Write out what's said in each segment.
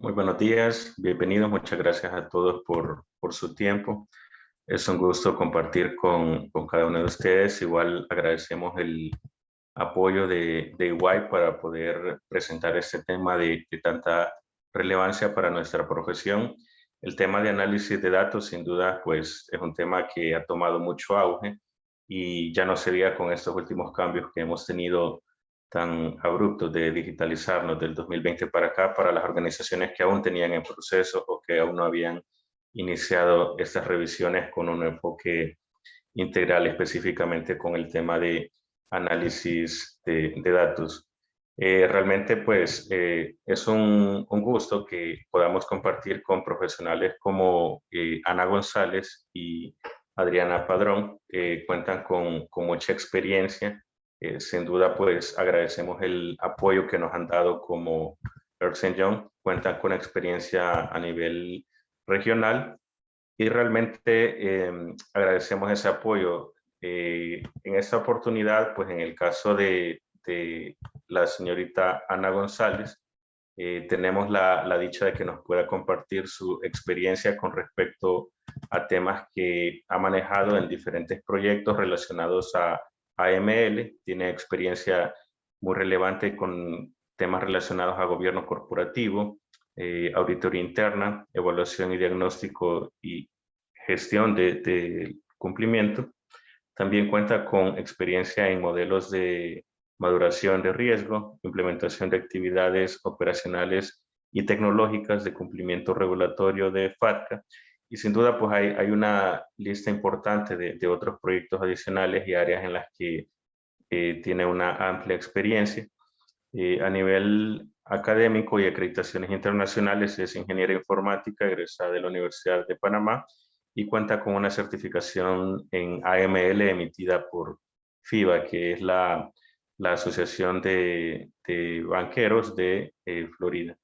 Muy buenos días, bienvenidos, muchas gracias a todos por su tiempo. Es un gusto compartir con cada uno de ustedes. Igual agradecemos el apoyo de EY para poder presentar este tema de tanta relevancia para nuestra profesión. El tema de análisis de datos, sin duda, pues es un tema que ha tomado mucho auge y ya no se diga con estos últimos cambios que hemos tenido tan abruptos de digitalizarnos del 2020 para acá, para las organizaciones que aún tenían en proceso o que aún no habían iniciado estas revisiones con un enfoque integral específicamente con el tema de análisis de datos. Realmente pues es un gusto que podamos compartir con profesionales como Ana González y Adriana Padrón, que cuentan con mucha experiencia. Sin duda pues agradecemos el apoyo que nos han dado como Ernst Young, cuentan con experiencia a nivel regional y realmente agradecemos ese apoyo. En esta oportunidad, pues en el caso de la señorita Ana González, tenemos la dicha de que nos pueda compartir su experiencia con respecto a temas que ha manejado en diferentes proyectos relacionados a AML. Tiene experiencia muy relevante con temas relacionados a gobierno corporativo, auditoría interna, evaluación y diagnóstico y gestión de cumplimiento. También cuenta con experiencia en modelos de maduración de riesgo, implementación de actividades operacionales y tecnológicas de cumplimiento regulatorio de FATCA. Y sin duda, pues hay una lista importante de otros proyectos adicionales y áreas en las que tiene una amplia experiencia. A nivel académico y acreditaciones internacionales es ingeniera informática egresada de la Universidad de Panamá y cuenta con una certificación en AML emitida por FIBA, que es la Asociación de Banqueros de Florida.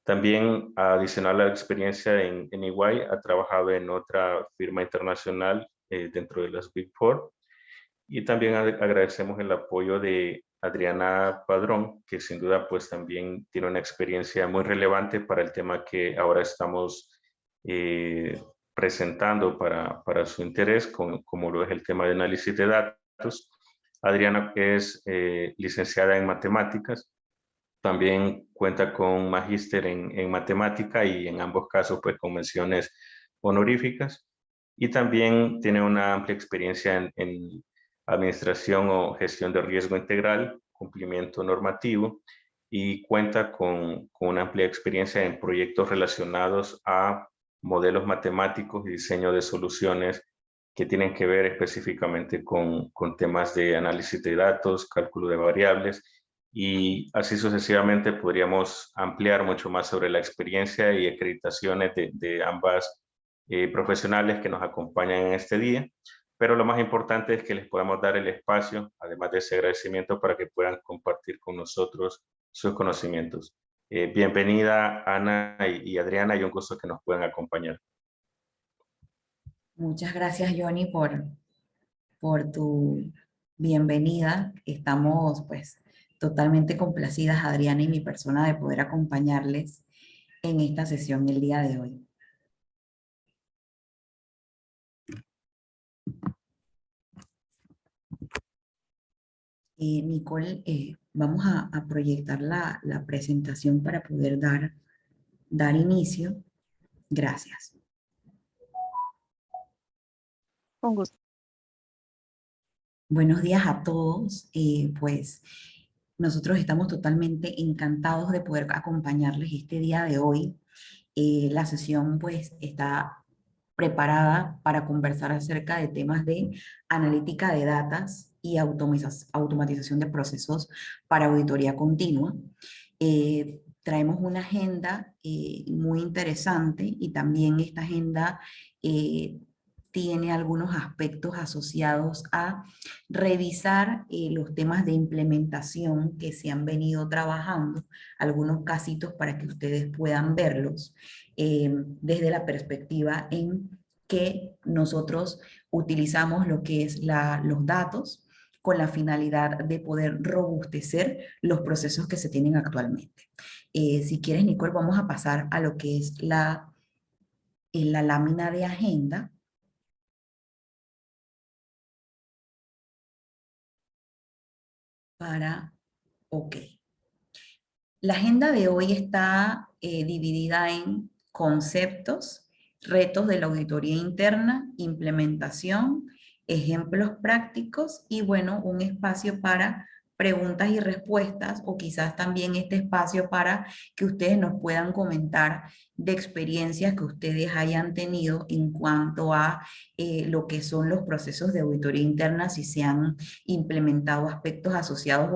También, adicional a la experiencia en EY, ha trabajado en otra firma internacional dentro de las Big Four. Y también agradecemos el apoyo de Adriana Padrón, que sin duda pues también tiene una experiencia muy relevante para el tema que ahora estamos presentando para su interés, como lo es el tema de análisis de datos. Adriana es licenciada en matemáticas, también cuenta con magíster en matemática y en ambos casos pues con menciones honoríficas. Y también tiene una amplia experiencia en administración o gestión de riesgo integral, cumplimiento normativo y cuenta con una amplia experiencia en proyectos relacionados a modelos matemáticos y diseño de soluciones que tienen que ver específicamente con temas de análisis de datos, cálculo de variables y así sucesivamente podríamos ampliar mucho más sobre la experiencia y acreditaciones de ambas profesionales que nos acompañan en este día. Pero lo más importante es que les podamos dar el espacio, además de ese agradecimiento, para que puedan compartir con nosotros sus conocimientos. Bienvenida Ana y Adriana, y un gusto que nos puedan acompañar. Muchas gracias, Johnny, por tu bienvenida. Estamos pues totalmente complacidas, Adriana y mi persona, de poder acompañarles en esta sesión el día de hoy. Nicole, vamos a proyectar la presentación para poder dar inicio. Gracias. Con gusto. Buenos días a todos. Pues nosotros estamos totalmente encantados de poder acompañarles este día de hoy. La sesión pues está preparada para conversar acerca de temas de analítica de datos y automatización de procesos para auditoría continua. Traemos una agenda muy interesante y también esta agenda tiene algunos aspectos asociados a revisar los temas de implementación que se han venido trabajando, algunos casitos para que ustedes puedan verlos desde la perspectiva en que nosotros utilizamos lo que es los datos con la finalidad de poder robustecer los procesos que se tienen actualmente. Si quieres, Nicole, vamos a pasar a lo que es la lámina de agenda. Ok. La agenda de hoy está dividida en conceptos, retos de la auditoría interna, implementación, ejemplos prácticos y bueno, un espacio para preguntas y respuestas o quizás también este espacio para que ustedes nos puedan comentar de experiencias que ustedes hayan tenido en cuanto a lo que son los procesos de auditoría interna, si se han implementado aspectos asociados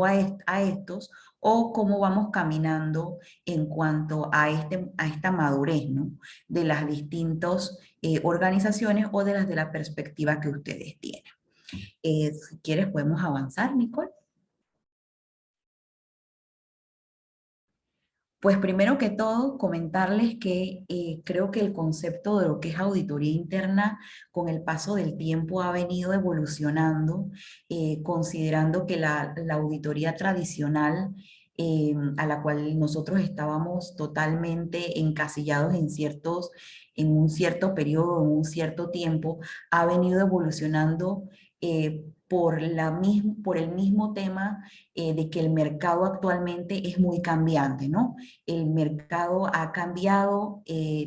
a estos o cómo vamos caminando en cuanto a esta madurez, ¿no? De las distintas organizaciones o de la perspectiva que ustedes tienen. Si quieres podemos avanzar, Nicole. Pues primero que todo, comentarles que creo que el concepto de lo que es auditoría interna con el paso del tiempo ha venido evolucionando, considerando que la auditoría tradicional a la cual nosotros estábamos totalmente encasillados en un cierto periodo, en un cierto tiempo, ha venido evolucionando por el mismo tema de que el mercado actualmente es muy cambiante, ¿no? El mercado ha cambiado,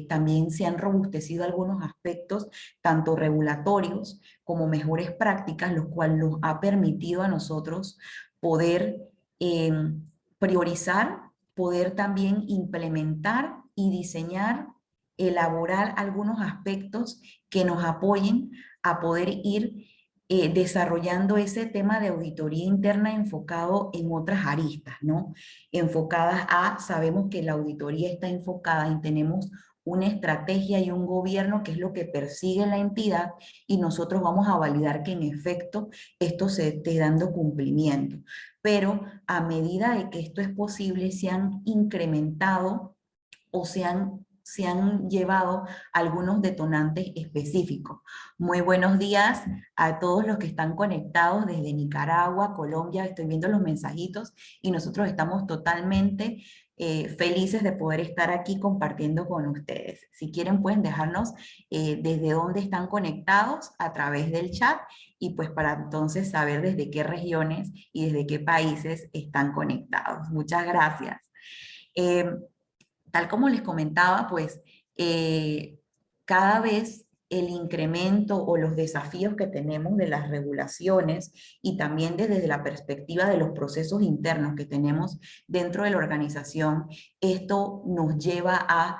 también se han robustecido algunos aspectos, tanto regulatorios como mejores prácticas, lo cual nos ha permitido a nosotros poder eh, priorizar, poder también implementar y diseñar, elaborar algunos aspectos que nos apoyen a poder ir desarrollando ese tema de auditoría interna enfocado en otras aristas, ¿no? Enfocadas sabemos que la auditoría está enfocada y tenemos una estrategia y un gobierno que es lo que persigue la entidad y nosotros vamos a validar que en efecto esto se esté dando cumplimiento. Pero a medida de que esto es posible, se han incrementado o se han llevado algunos detonantes específicos. Muy buenos días a todos los que están conectados desde Nicaragua, Colombia. Estoy viendo los mensajitos y nosotros estamos totalmente felices de poder estar aquí compartiendo con ustedes. Si quieren pueden dejarnos desde dónde están conectados a través del chat y pues para entonces saber desde qué regiones y desde qué países están conectados. Muchas gracias. Eh, Tal como les comentaba, pues cada vez el incremento o los desafíos que tenemos de las regulaciones y también desde la perspectiva de los procesos internos que tenemos dentro de la organización, esto nos lleva a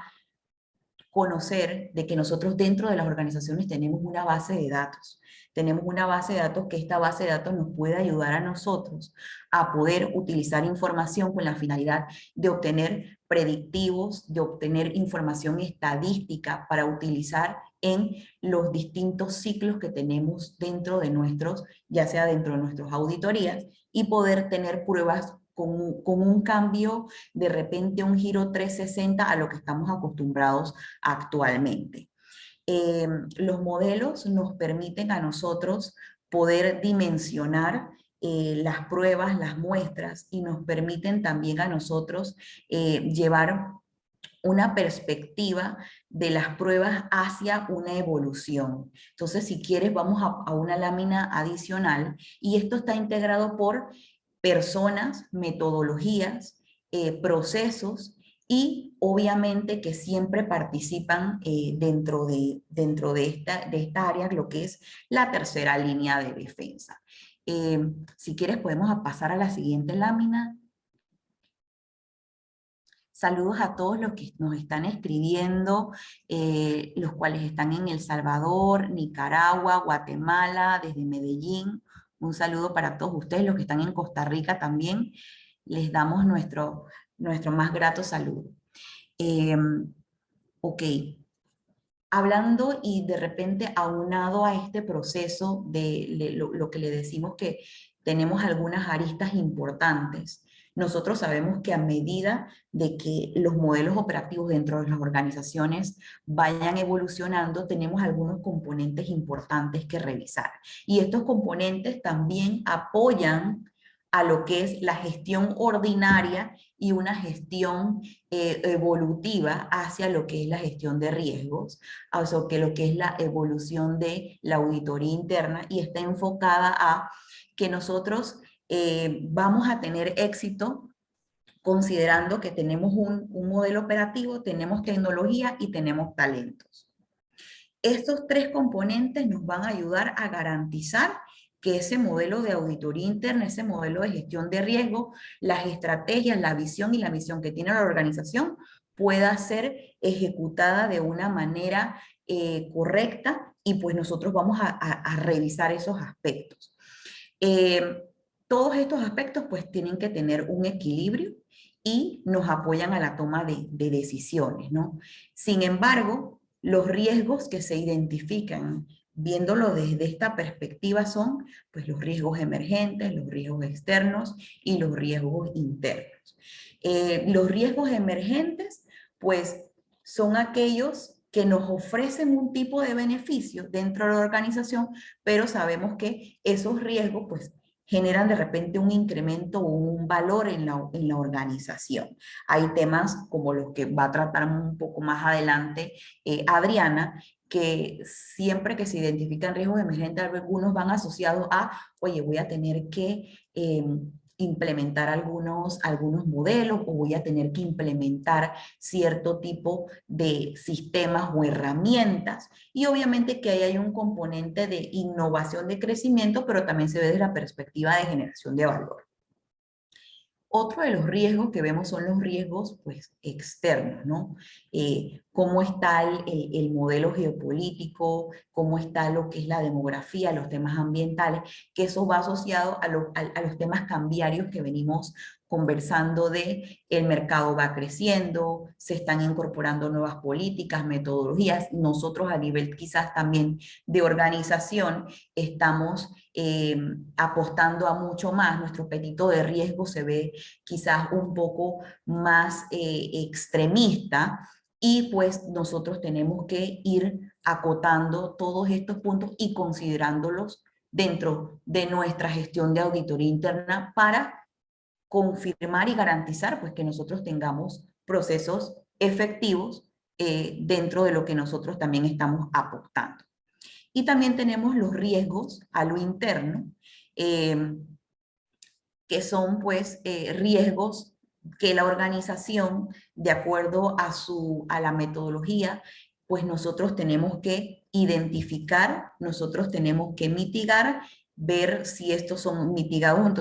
conocer de que nosotros dentro de las organizaciones tenemos una base de datos. Tenemos una base de datos que esta base de datos nos puede ayudar a nosotros a poder utilizar información con la finalidad de obtener predictivos, de obtener información estadística para utilizar en los distintos ciclos que tenemos dentro de nuestros, ya sea dentro de nuestras auditorías, y poder tener pruebas con un cambio, de repente un giro 360 a lo que estamos acostumbrados actualmente. Los modelos nos permiten a nosotros poder dimensionar las pruebas, las muestras, y nos permiten también a nosotros llevar una perspectiva de las pruebas hacia una evolución. Entonces, si quieres, vamos a una lámina adicional, y esto está integrado por personas, metodologías, procesos, y obviamente que siempre participan dentro de esta área, lo que es la tercera línea de defensa. Si quieres podemos pasar a la siguiente lámina. Saludos a todos los que nos están escribiendo, los cuales están en El Salvador, Nicaragua, Guatemala, desde Medellín. Un saludo para todos ustedes, los que están en Costa Rica también. Les damos nuestro más grato saludo. Ok, hablando y de repente aunado a este proceso de lo que le decimos que tenemos algunas aristas importantes. nosotros sabemos que a medida de que los modelos operativos dentro de las organizaciones vayan evolucionando, tenemos algunos componentes importantes que revisar. Y estos componentes también apoyan a lo que es la gestión ordinaria y una gestión evolutiva hacia lo que es la gestión de riesgos, o sea, que lo que es la evolución de la auditoría interna, y está enfocada a que nosotros vamos a tener éxito considerando que tenemos un modelo operativo, tenemos tecnología y tenemos talentos. Estos tres componentes nos van a ayudar a garantizar que ese modelo de auditoría interna, ese modelo de gestión de riesgo, las estrategias, la visión y la misión que tiene la organización pueda ser ejecutada de una manera correcta, y pues nosotros vamos a revisar esos aspectos. Todos estos aspectos pues tienen que tener un equilibrio y nos apoyan a la toma de decisiones, ¿no? Sin embargo, los riesgos que se identifican viéndolo desde esta perspectiva son pues los riesgos emergentes, los riesgos externos y los riesgos internos. Los riesgos emergentes pues son aquellos que nos ofrecen un tipo de beneficio dentro de la organización, pero sabemos que esos riesgos pues generan de repente un incremento o un valor en la organización. Hay temas como los que va a tratar un poco más adelante Adriana, que siempre que se identifican riesgos emergentes, algunos van asociados a, oye, voy a tener que implementar algunos modelos, o voy a tener que implementar cierto tipo de sistemas o herramientas. Y obviamente que ahí hay un componente de innovación, de crecimiento, pero también se ve desde la perspectiva de generación de valor. Otro de los riesgos que vemos son los riesgos pues, externos, ¿no? Cómo está el modelo geopolítico, cómo está lo que es la demografía, los temas ambientales, que eso va asociado a los temas cambiarios que venimos conversando de el mercado va creciendo, se están incorporando nuevas políticas, metodologías. Nosotros a nivel quizás también de organización estamos apostando a mucho más, nuestro apetito de riesgo se ve quizás un poco más extremista, y pues nosotros tenemos que ir acotando todos estos puntos y considerándolos dentro de nuestra gestión de auditoría interna para confirmar y garantizar pues que nosotros tengamos procesos efectivos dentro de lo que nosotros también estamos apostando. Y también tenemos los riesgos a lo interno, que son pues riesgos que la organización, de acuerdo a la metodología, pues nosotros tenemos que identificar, nosotros tenemos que mitigar, ver si estos son mitigados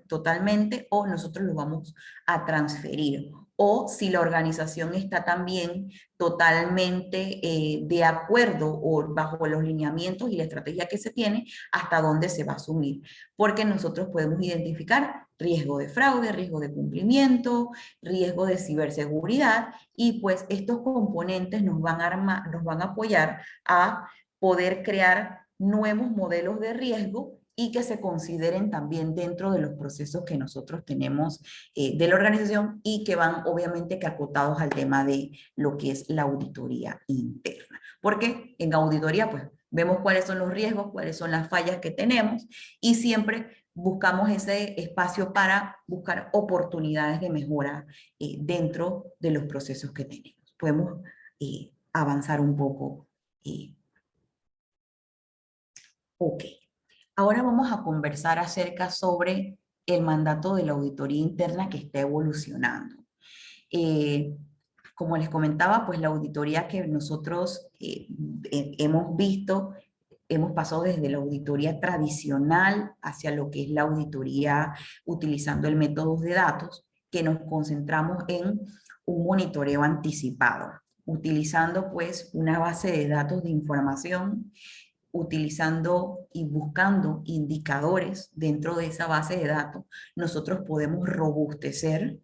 totalmente, o nosotros los vamos a transferir, o si la organización está también totalmente de acuerdo o bajo los lineamientos y la estrategia que se tiene, hasta dónde se va a asumir. Porque nosotros podemos identificar riesgo de fraude, riesgo de cumplimiento, riesgo de ciberseguridad, y pues estos componentes nos van a apoyar a poder crear nuevos modelos de riesgo y que se consideren también dentro de los procesos que nosotros tenemos de la organización, y que van obviamente que acotados al tema de lo que es la auditoría interna. Porque en auditoría pues vemos cuáles son los riesgos, cuáles son las fallas que tenemos, y siempre buscamos ese espacio para buscar oportunidades de mejora dentro de los procesos que tenemos. Podemos avanzar un poco. Ok. Ahora vamos a conversar acerca sobre el mandato de la auditoría interna que está evolucionando. Como les comentaba, pues la auditoría que nosotros hemos visto, hemos pasado desde la auditoría tradicional hacia lo que es la auditoría utilizando el método de datos, que nos concentramos en un monitoreo anticipado, utilizando pues una base de datos de información, utilizando y buscando indicadores dentro de esa base de datos. Nosotros podemos robustecer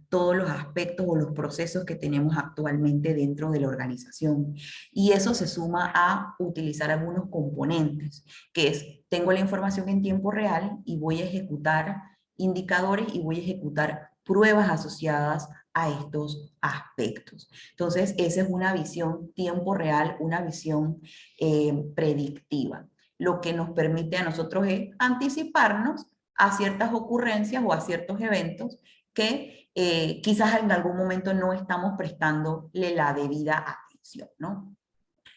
todos los aspectos o los procesos que tenemos actualmente dentro de la organización. Y eso se suma a utilizar algunos componentes, que es, tengo la información en tiempo real y voy a ejecutar indicadores y voy a ejecutar pruebas asociadas a estos aspectos. Entonces, esa es una visión tiempo real, una visión predictiva. Lo que nos permite a nosotros es anticiparnos a ciertas ocurrencias o a ciertos eventos que quizás en algún momento no estamos prestándole la debida atención, ¿no?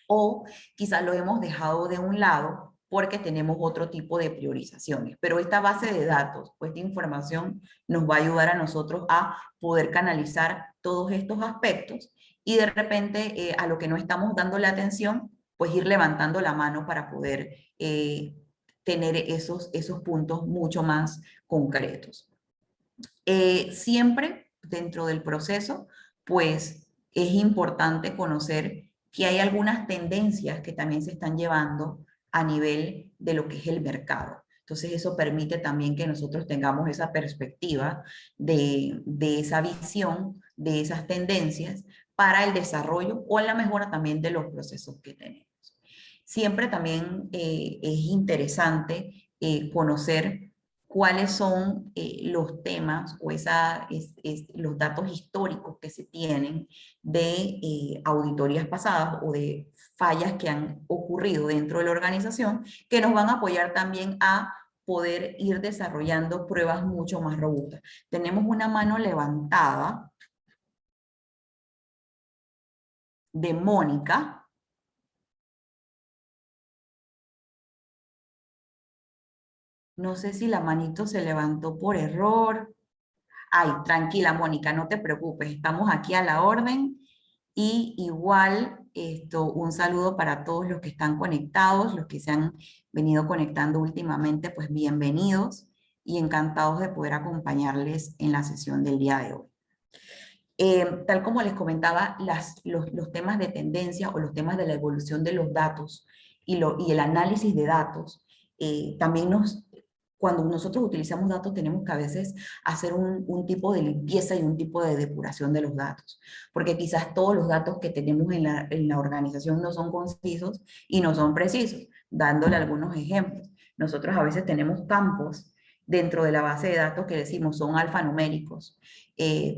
O quizás lo hemos dejado de un lado porque tenemos otro tipo de priorizaciones. Pero esta base de datos, pues esta información nos va a ayudar a nosotros a poder canalizar todos estos aspectos y de repente a lo que no estamos dando la atención, pues ir levantando la mano para poder tener esos puntos mucho más concretos. Siempre dentro del proceso, pues es importante conocer que hay algunas tendencias que también se están llevando a nivel de lo que es el mercado. Entonces eso permite también que nosotros tengamos esa perspectiva de esa visión, de esas tendencias para el desarrollo o la mejora también de los procesos que tenemos. Siempre también es interesante conocer cuáles son los temas o los datos históricos que se tienen de auditorías pasadas o de fallas que han ocurrido dentro de la organización que nos van a apoyar también a poder ir desarrollando pruebas mucho más robustas. Tenemos una mano levantada de Mónica. No sé si la manito se levantó por error. Ay, tranquila, Mónica, no te preocupes, estamos aquí a la orden. Y igual, un saludo para todos los que están conectados, los que se han venido conectando últimamente, pues bienvenidos y encantados de poder acompañarles en la sesión del día de hoy. Tal como les comentaba, los temas de tendencia o los temas de la evolución de los datos y el análisis de datos, también cuando nosotros utilizamos datos tenemos que a veces hacer un tipo de limpieza y un tipo de depuración de los datos, porque quizás todos los datos que tenemos en la organización no son concisos y no son precisos. Dándole algunos ejemplos, nosotros a veces tenemos campos dentro de la base de datos que decimos son alfanuméricos,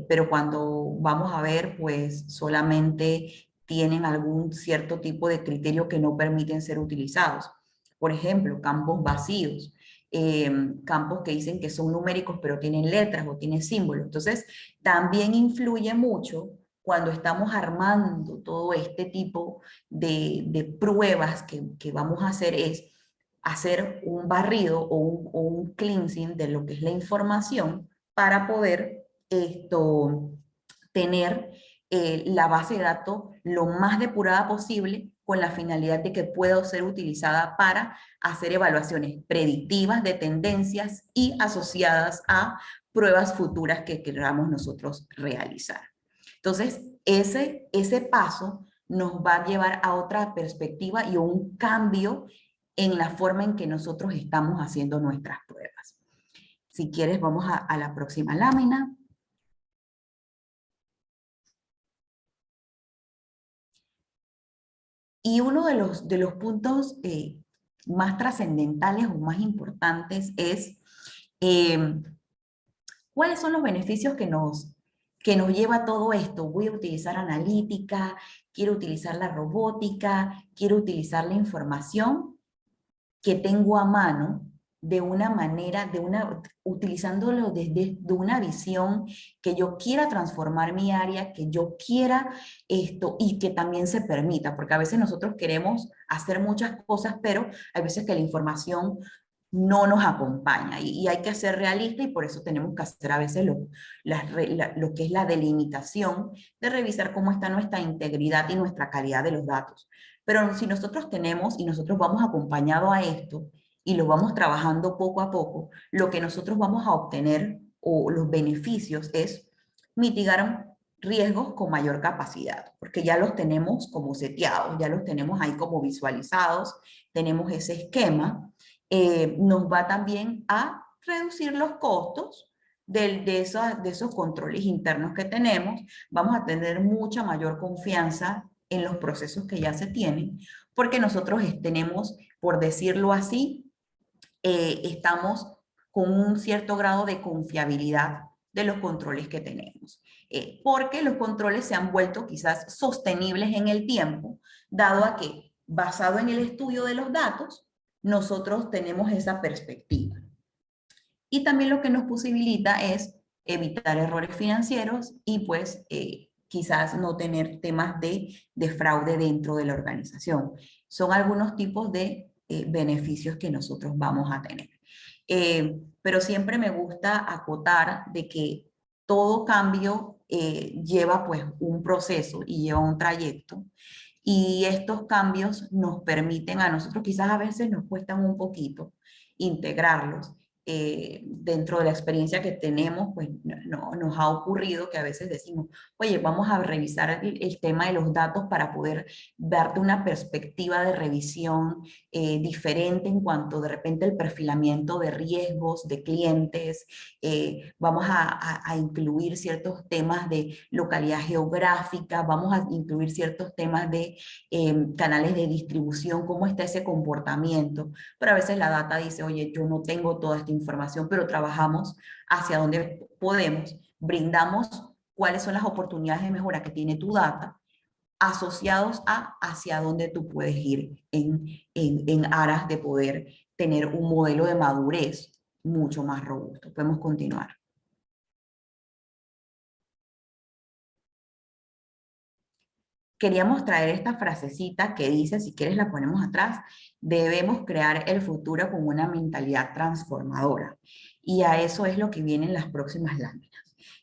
pero cuando vamos a ver, pues solamente tienen algún cierto tipo de criterio que no permiten ser utilizados. Por ejemplo, campos vacíos, campos que dicen que son numéricos pero tienen letras o tienen símbolos. Entonces, también influye mucho cuando estamos armando todo este tipo de pruebas que vamos a hacer es hacer un barrido o un cleansing de lo que es la información para poder tener la base de datos lo más depurada posible con la finalidad de que pueda ser utilizada para hacer evaluaciones predictivas de tendencias y asociadas a pruebas futuras que queramos nosotros realizar. Entonces, ese paso nos va a llevar a otra perspectiva y a un cambio en la forma en que nosotros estamos haciendo nuestras pruebas. Si quieres, vamos a la próxima lámina. Y uno de los puntos más trascendentales o más importantes es cuáles son los beneficios que nos lleva todo esto. Voy a utilizar analítica, quiero utilizar la robótica, quiero utilizar la información que tengo a mano de una manera, utilizándolo desde de una visión que yo quiera transformar mi área, que yo quiera y que también se permita, porque a veces nosotros queremos hacer muchas cosas, pero hay veces que la información no nos acompaña y hay que ser realista y por eso tenemos que hacer a veces lo que es la delimitación de revisar cómo está nuestra integridad y nuestra calidad de los datos. Pero si nosotros tenemos y nosotros vamos acompañado a esto y lo vamos trabajando poco a poco, lo que nosotros vamos a obtener o los beneficios es mitigar riesgos con mayor capacidad, porque ya los tenemos como seteados, ya los tenemos ahí como visualizados, tenemos ese esquema. Nos va también a reducir los costos de esos controles internos que tenemos. Vamos a tener mucha mayor confianza en los procesos que ya se tienen, porque nosotros tenemos, por decirlo así, estamos con un cierto grado de confiabilidad de los controles que tenemos. Porque los controles se han vuelto quizás sostenibles en el tiempo, dado a que, basado en el estudio de los datos, nosotros tenemos esa perspectiva. Y también lo que nos posibilita es evitar errores financieros y pues quizás no tener temas de fraude dentro de la organización. Son algunos tipos de beneficios que nosotros vamos a tener. Pero siempre me gusta acotar de que todo cambio lleva pues un proceso y lleva un trayecto, y estos cambios nos permiten a nosotros, quizás a veces nos cuestan un poquito integrarlos. Dentro de la experiencia que tenemos, pues nos ha ocurrido que a veces decimos, oye, vamos a revisar el tema de los datos para poder darte una perspectiva de revisión diferente en cuanto de repente el perfilamiento de riesgos de clientes. Vamos a incluir ciertos temas de localidad geográfica, vamos a incluir ciertos temas de canales de distribución, cómo está ese comportamiento, pero a veces la data dice, oye, yo no tengo toda esta información, pero trabajamos hacia donde podemos, brindamos cuáles son las oportunidades de mejora que tiene tu data, asociados a hacia dónde tú puedes ir en aras de poder tener un modelo de madurez mucho más robusto. Podemos continuar. Queríamos traer esta frasecita que dice, si quieres la ponemos atrás, debemos crear el futuro con una mentalidad transformadora. Y a eso es lo que viene en las próximas láminas.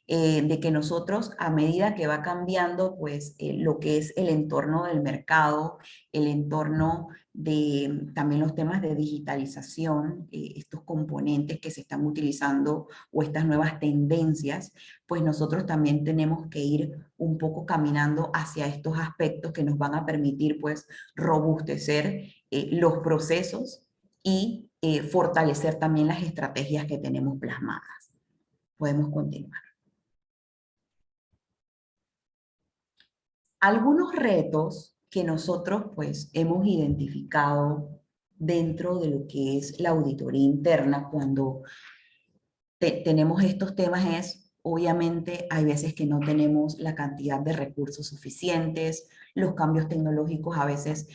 De que nosotros, a medida que va cambiando, pues, lo que es el entorno del mercado, el entorno de también los temas de digitalización, estos componentes que se están utilizando o estas nuevas tendencias, pues nosotros también tenemos que ir un poco caminando hacia estos aspectos que nos van a permitir, pues, robustecer los procesos y fortalecer también las estrategias que tenemos plasmadas. Podemos continuar. Algunos retos que nosotros pues hemos identificado dentro de lo que es la auditoría interna cuando tenemos estos temas es, obviamente, hay veces que no tenemos la cantidad de recursos suficientes, los cambios tecnológicos a veces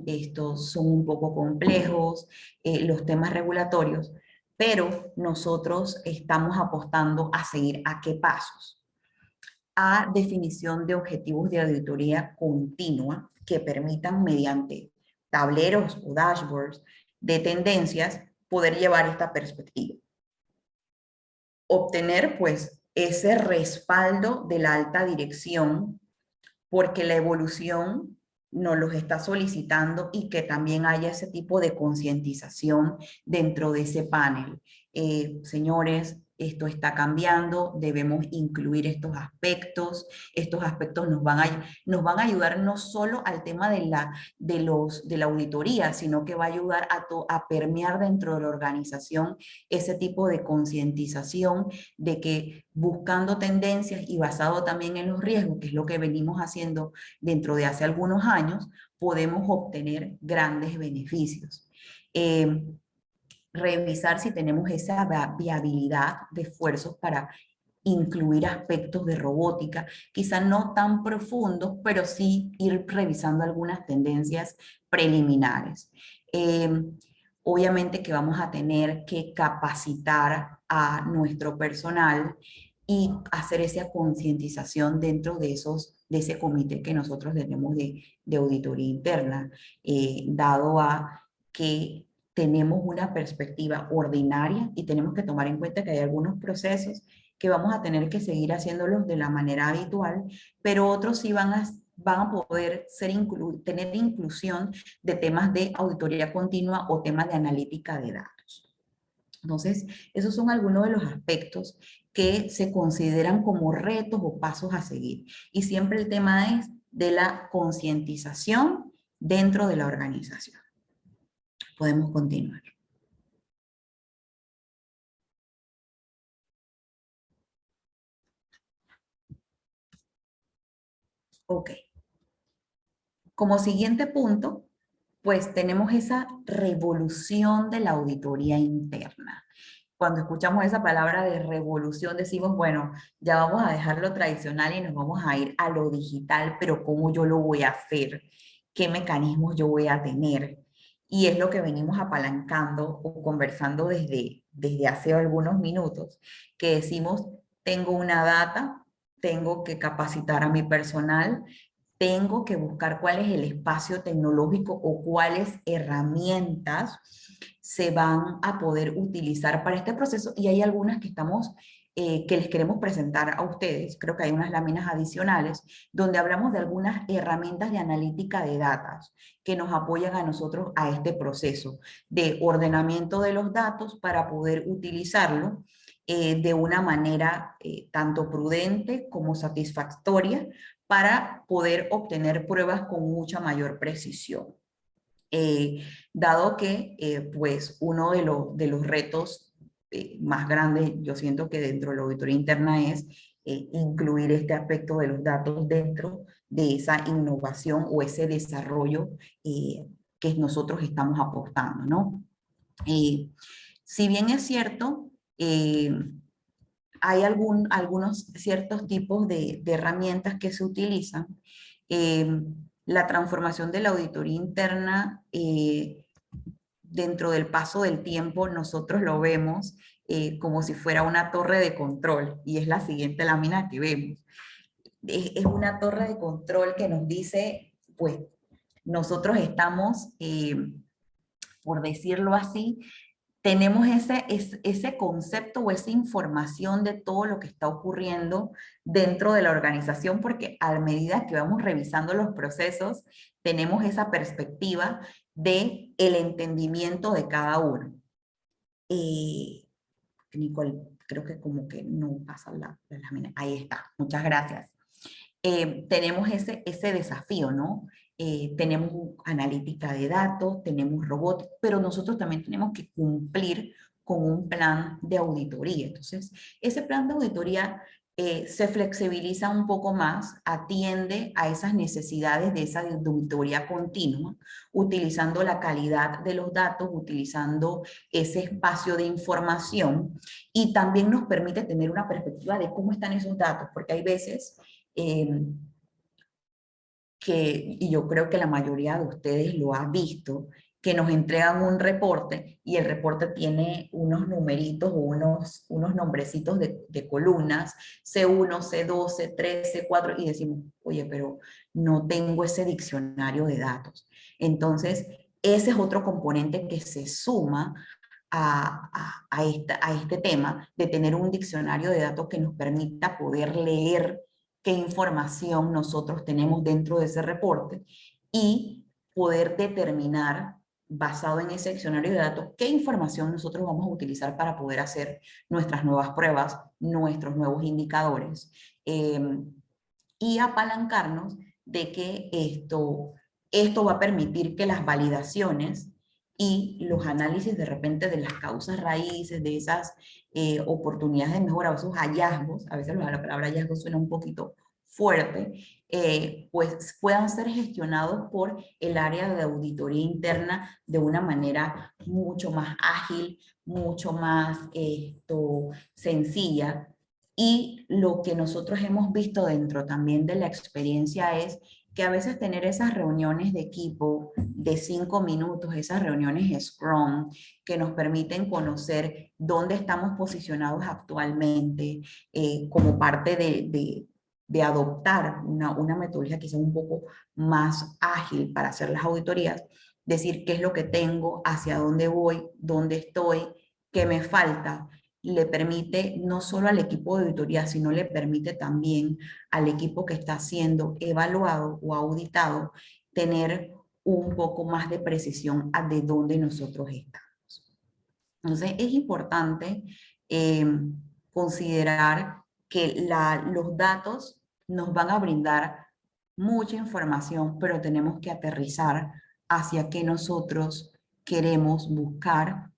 estos son un poco complejos, los temas regulatorios, pero nosotros estamos apostando a seguir a qué pasos, a definición de objetivos de auditoría continua que permitan mediante tableros o dashboards de tendencias poder llevar esta perspectiva. Obtener pues ese respaldo de la alta dirección porque la evolución nos los está solicitando y que también haya ese tipo de concientización dentro de ese panel. Señores, esto está cambiando, debemos incluir estos aspectos nos van a ayudar no solo al tema de la auditoría, sino que va a ayudar a permear dentro de la organización ese tipo de concientización de que buscando tendencias y basado también en los riesgos, que es lo que venimos haciendo dentro de hace algunos años, podemos obtener grandes beneficios. Revisar si tenemos esa viabilidad de esfuerzos para incluir aspectos de robótica, quizá no tan profundos, pero sí ir revisando algunas tendencias preliminares. Obviamente que vamos a tener que capacitar a nuestro personal y hacer esa concientización dentro de ese comité que nosotros tenemos de auditoría interna, dado a que tenemos una perspectiva ordinaria y tenemos que tomar en cuenta que hay algunos procesos que vamos a tener que seguir haciéndolos de la manera habitual, pero otros sí van a poder tener inclusión de temas de auditoría continua o temas de analítica de datos. Entonces, esos son algunos de los aspectos que se consideran como retos o pasos a seguir. Y siempre el tema es de la concientización dentro de la organización. Podemos continuar. Ok. Como siguiente punto, pues tenemos esa revolución de la auditoría interna. cuando escuchamos esa palabra de revolución decimos, bueno, ya vamos a dejar lo tradicional y nos vamos a ir a lo digital, pero ¿cómo yo lo voy a hacer? ¿Qué mecanismos yo voy a tener? Y es lo que venimos apalancando o conversando desde hace algunos minutos, que decimos, tengo una data, tengo que capacitar a mi personal, tengo que buscar cuál es el espacio tecnológico o cuáles herramientas se van a poder utilizar para este proceso, y hay algunas que que les queremos presentar a ustedes. Creo que hay unas láminas adicionales donde hablamos de algunas herramientas de analítica de datos que nos apoyan a nosotros a este proceso de ordenamiento de los datos para poder utilizarlo de una manera tanto prudente como satisfactoria para poder obtener pruebas con mucha mayor precisión. Dado que pues uno de los retos más grandes, yo siento que dentro de la auditoría interna es incluir este aspecto de los datos dentro de esa innovación o ese desarrollo que nosotros estamos apostando, ¿no? Si bien es cierto, hay algunos ciertos tipos de herramientas que se utilizan. La transformación de la auditoría interna dentro del paso del tiempo, nosotros lo vemos como si fuera una torre de control, y es la siguiente lámina que vemos. Es una torre de control que nos dice, pues, nosotros estamos, por decirlo así, tenemos ese concepto o esa información de todo lo que está ocurriendo dentro de la organización, porque a medida que vamos revisando los procesos, tenemos esa perspectiva de el entendimiento de cada uno. Nicole, creo que como que no pasa la lámina. Ahí está, muchas gracias. Tenemos ese desafío, ¿no? Tenemos analítica de datos, tenemos robots, pero nosotros también tenemos que cumplir con un plan de auditoría. Entonces, ese plan de auditoría se flexibiliza un poco más, atiende a esas necesidades de esa auditoría continua, utilizando la calidad de los datos, utilizando ese espacio de información, y también nos permite tener una perspectiva de cómo están esos datos, porque hay veces y yo creo que la mayoría de ustedes lo ha visto, que nos entregan un reporte y el reporte tiene unos numeritos o unos nombrecitos de columnas, C1, C2, C3, C4, y decimos, oye, pero no tengo ese diccionario de datos. Entonces, ese es otro componente que se suma a este tema de tener un diccionario de datos que nos permita poder leer qué información nosotros tenemos dentro de ese reporte y poder determinar, basado en ese diccionario de datos, qué información nosotros vamos a utilizar para poder hacer nuestras nuevas pruebas, nuestros nuevos indicadores, y apalancarnos de que esto va a permitir que las validaciones y los análisis de repente de las causas raíces, de esas oportunidades de mejora, o esos hallazgos, a veces la palabra hallazgo suena un poquito fuerte, pues puedan ser gestionados por el área de auditoría interna de una manera mucho más ágil, mucho más sencilla. Y lo que nosotros hemos visto dentro también de la experiencia es que a veces tener esas reuniones de equipo de 5 minutos, esas reuniones Scrum, que nos permiten conocer dónde estamos posicionados actualmente, como parte de adoptar una metodología quizás un poco más ágil para hacer las auditorías, decir qué es lo que tengo, hacia dónde voy, dónde estoy, qué me falta, le permite no solo al equipo de auditoría, sino le permite también al equipo que está siendo evaluado o auditado tener un poco más de precisión a de dónde nosotros estamos. Entonces es importante considerar que los datos nos van a brindar mucha información, pero tenemos que aterrizar hacia qué nosotros queremos buscar,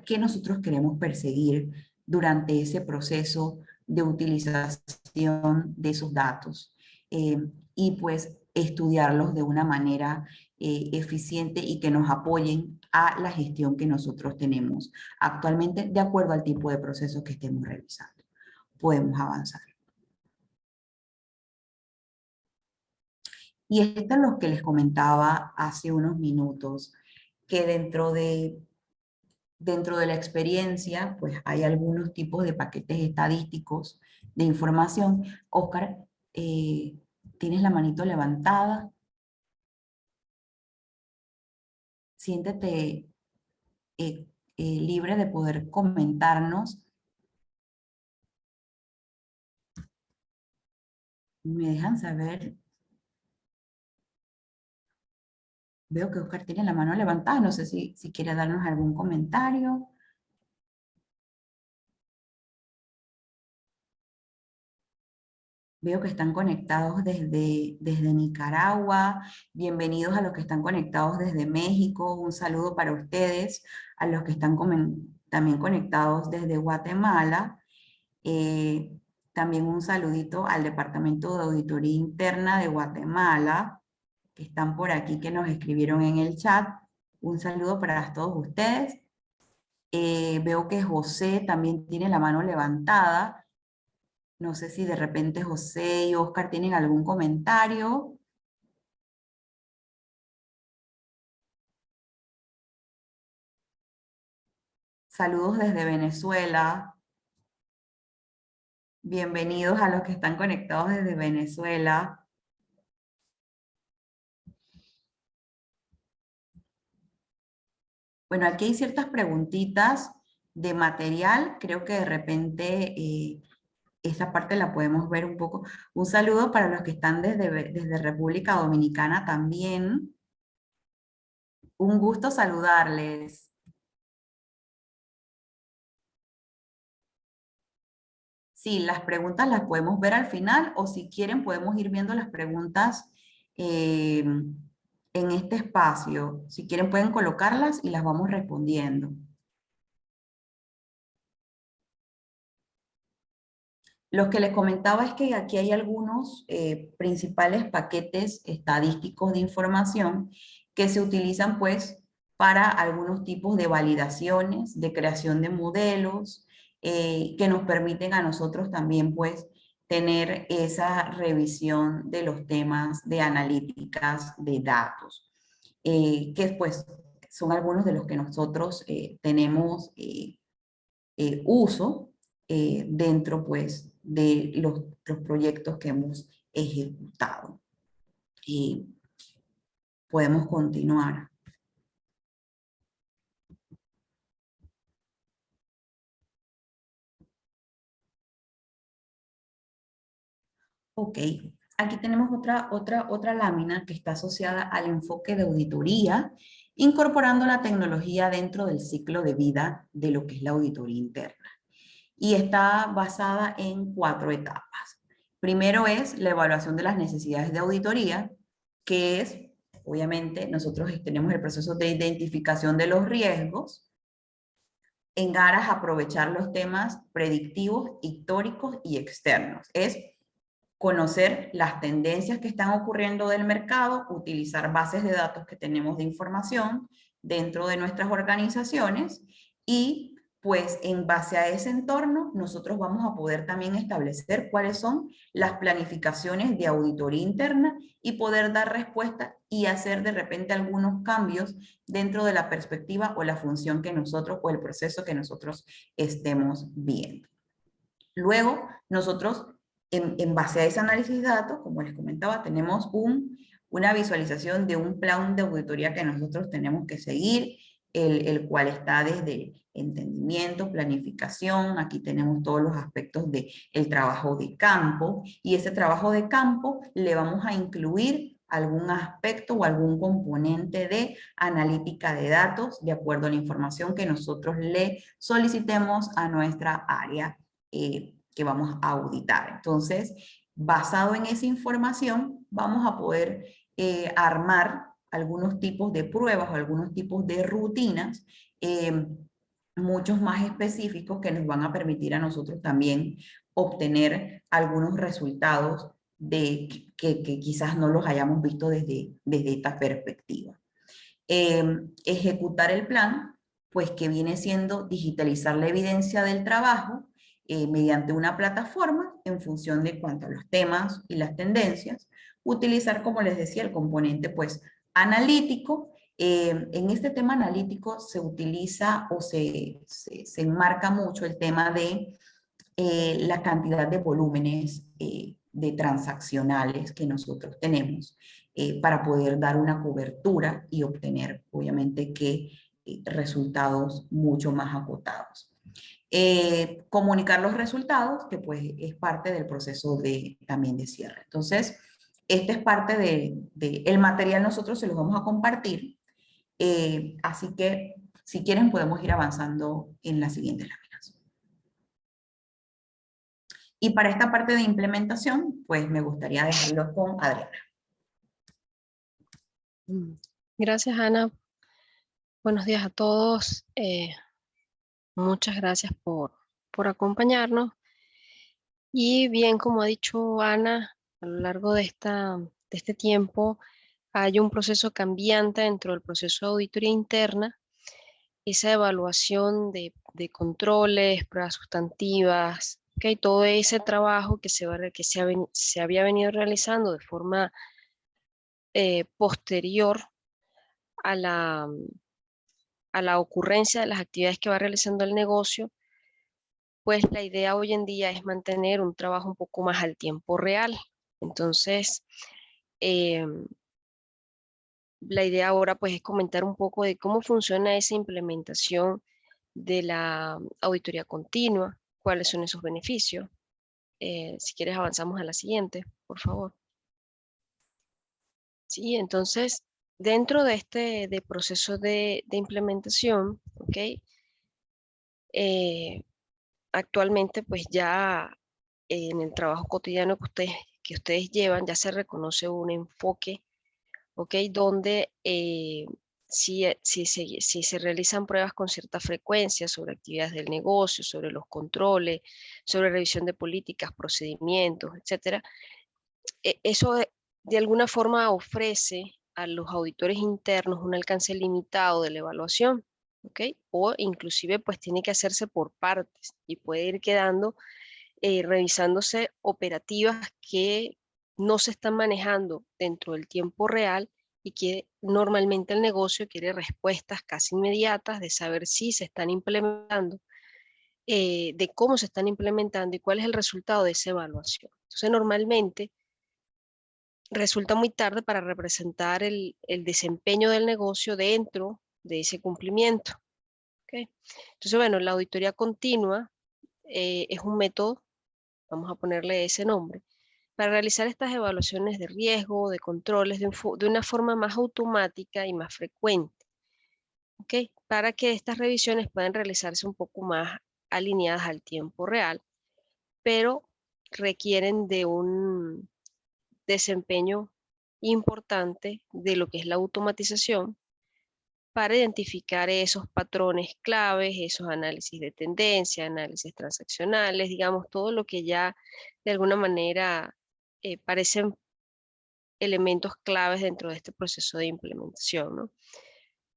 qué nosotros queremos perseguir durante ese proceso de utilización de esos datos. Y pues estudiarlos de una manera eficiente y que nos apoyen a la gestión que nosotros tenemos actualmente de acuerdo al tipo de procesos que estemos realizando. Podemos avanzar. Y esto es lo que les comentaba hace unos minutos, que dentro de la experiencia, pues hay algunos tipos de paquetes estadísticos de información. Oscar, ¿tienes la manito levantada? Siéntete libre de poder comentarnos. ¿Me dejan saber? Veo que Oscar tiene la mano levantada, no sé si quiere darnos algún comentario. Veo que están conectados desde Nicaragua. Bienvenidos a los que están conectados desde México. Un saludo para ustedes, a los que están también conectados desde Guatemala. También un saludito al Departamento de Auditoría Interna de Guatemala, que están por aquí, que nos escribieron en el chat. Un saludo para todos ustedes. Veo que José también tiene la mano levantada. No sé si de repente José y Oscar tienen algún comentario. Saludos desde Venezuela. Bienvenidos a los que están conectados desde Venezuela. Bueno, aquí hay ciertas preguntitas de material. Creo que de repente esa parte la podemos ver un poco. Un saludo para los que están desde República Dominicana también. Un gusto saludarles. Sí, las preguntas las podemos ver al final o si quieren podemos ir viendo las preguntas en este espacio. Si quieren pueden colocarlas y las vamos respondiendo. Lo que les comentaba es que aquí hay algunos principales paquetes estadísticos de información que se utilizan pues para algunos tipos de validaciones, de creación de modelos, que nos permiten a nosotros también pues tener esa revisión de los temas de analíticas de datos, que pues son algunos de los que nosotros tenemos uso dentro pues de los proyectos que hemos ejecutado. Y podemos continuar. Ok, aquí tenemos otra lámina que está asociada al enfoque de auditoría, incorporando la tecnología dentro del ciclo de vida de lo que es la auditoría interna. Y está basada en 4 etapas. Primero es la evaluación de las necesidades de auditoría, que es, obviamente, nosotros tenemos el proceso de identificación de los riesgos, en aras a aprovechar los temas predictivos, históricos y externos. Es conocer las tendencias que están ocurriendo del mercado, utilizar bases de datos que tenemos de información dentro de nuestras organizaciones y pues en base a ese entorno nosotros vamos a poder también establecer cuáles son las planificaciones de auditoría interna y poder dar respuesta y hacer de repente algunos cambios dentro de la perspectiva o la función que nosotros o el proceso que nosotros estemos viendo. Luego nosotros en base a ese análisis de datos, como les comentaba, tenemos una visualización de un plan de auditoría que nosotros tenemos que seguir, el cual está desde entendimiento, planificación, aquí tenemos todos los aspectos del trabajo de campo, y ese trabajo de campo le vamos a incluir algún aspecto o algún componente de analítica de datos de acuerdo a la información que nosotros le solicitemos a nuestra área que vamos a auditar. Entonces, basado en esa información, vamos a poder armar algunos tipos de pruebas o algunos tipos de rutinas, muchos más específicos que nos van a permitir a nosotros también obtener algunos resultados que quizás no los hayamos visto desde esta perspectiva. Ejecutar el plan, pues que viene siendo digitalizar la evidencia del trabajo mediante una plataforma en función de cuanto a los temas y las tendencias. Utilizar, como les decía, el componente pues analítico. En este tema analítico se utiliza o se enmarca mucho el tema de la cantidad de volúmenes de transaccionales que nosotros tenemos para poder dar una cobertura y obtener, obviamente, que resultados mucho más acotados. Comunicar los resultados, que pues es parte del proceso también de cierre. Entonces, este es parte el material, nosotros se los vamos a compartir, así que si quieren podemos ir avanzando en la siguiente láminas. Y para esta parte de implementación, pues me gustaría dejarlo con Adriana. Gracias, Ana. Buenos días a todos. Muchas gracias por acompañarnos. Y bien, como ha dicho Ana, a lo largo de este tiempo hay un proceso cambiante dentro del proceso de auditoría interna, esa evaluación de controles, pruebas sustantivas, ¿okay? Todo ese trabajo que se había venido realizando de forma posterior a la ocurrencia de las actividades que va realizando el negocio, pues la idea hoy en día es mantener un trabajo un poco más al tiempo real. Entonces, la idea ahora pues es comentar un poco de cómo funciona esa implementación de la auditoría continua, cuáles son esos beneficios. Si quieres avanzamos a la siguiente, por favor. Sí, entonces, dentro de este proceso de implementación, ¿ok? Actualmente pues ya en el trabajo cotidiano que ustedes llevan ya se reconoce un enfoque, ¿ok? Donde si se realizan pruebas con cierta frecuencia sobre actividades del negocio, sobre los controles, sobre revisión de políticas, procedimientos, etcétera, eso de alguna forma ofrece a los auditores internos un alcance limitado de la evaluación, ¿ok? O inclusive pues tiene que hacerse por partes y puede ir quedando revisándose operativas que no se están manejando dentro del tiempo real y que normalmente el negocio quiere respuestas casi inmediatas de saber si se están implementando, de cómo se están implementando y cuál es el resultado de esa evaluación. Entonces, normalmente resulta muy tarde para representar el desempeño del negocio dentro de ese cumplimiento. ¿Okay? Entonces, bueno, la auditoría continua es un método, vamos a ponerle ese nombre, para realizar estas evaluaciones de riesgo, de controles, de una forma más automática y más frecuente. ¿Okay? Para que estas revisiones puedan realizarse un poco más alineadas al tiempo real, pero requieren de un desempeño importante de lo que es la automatización para identificar esos patrones claves, esos análisis de tendencia, análisis transaccionales, digamos, todo lo que ya de alguna manera parecen elementos claves dentro de este proceso de implementación, ¿no?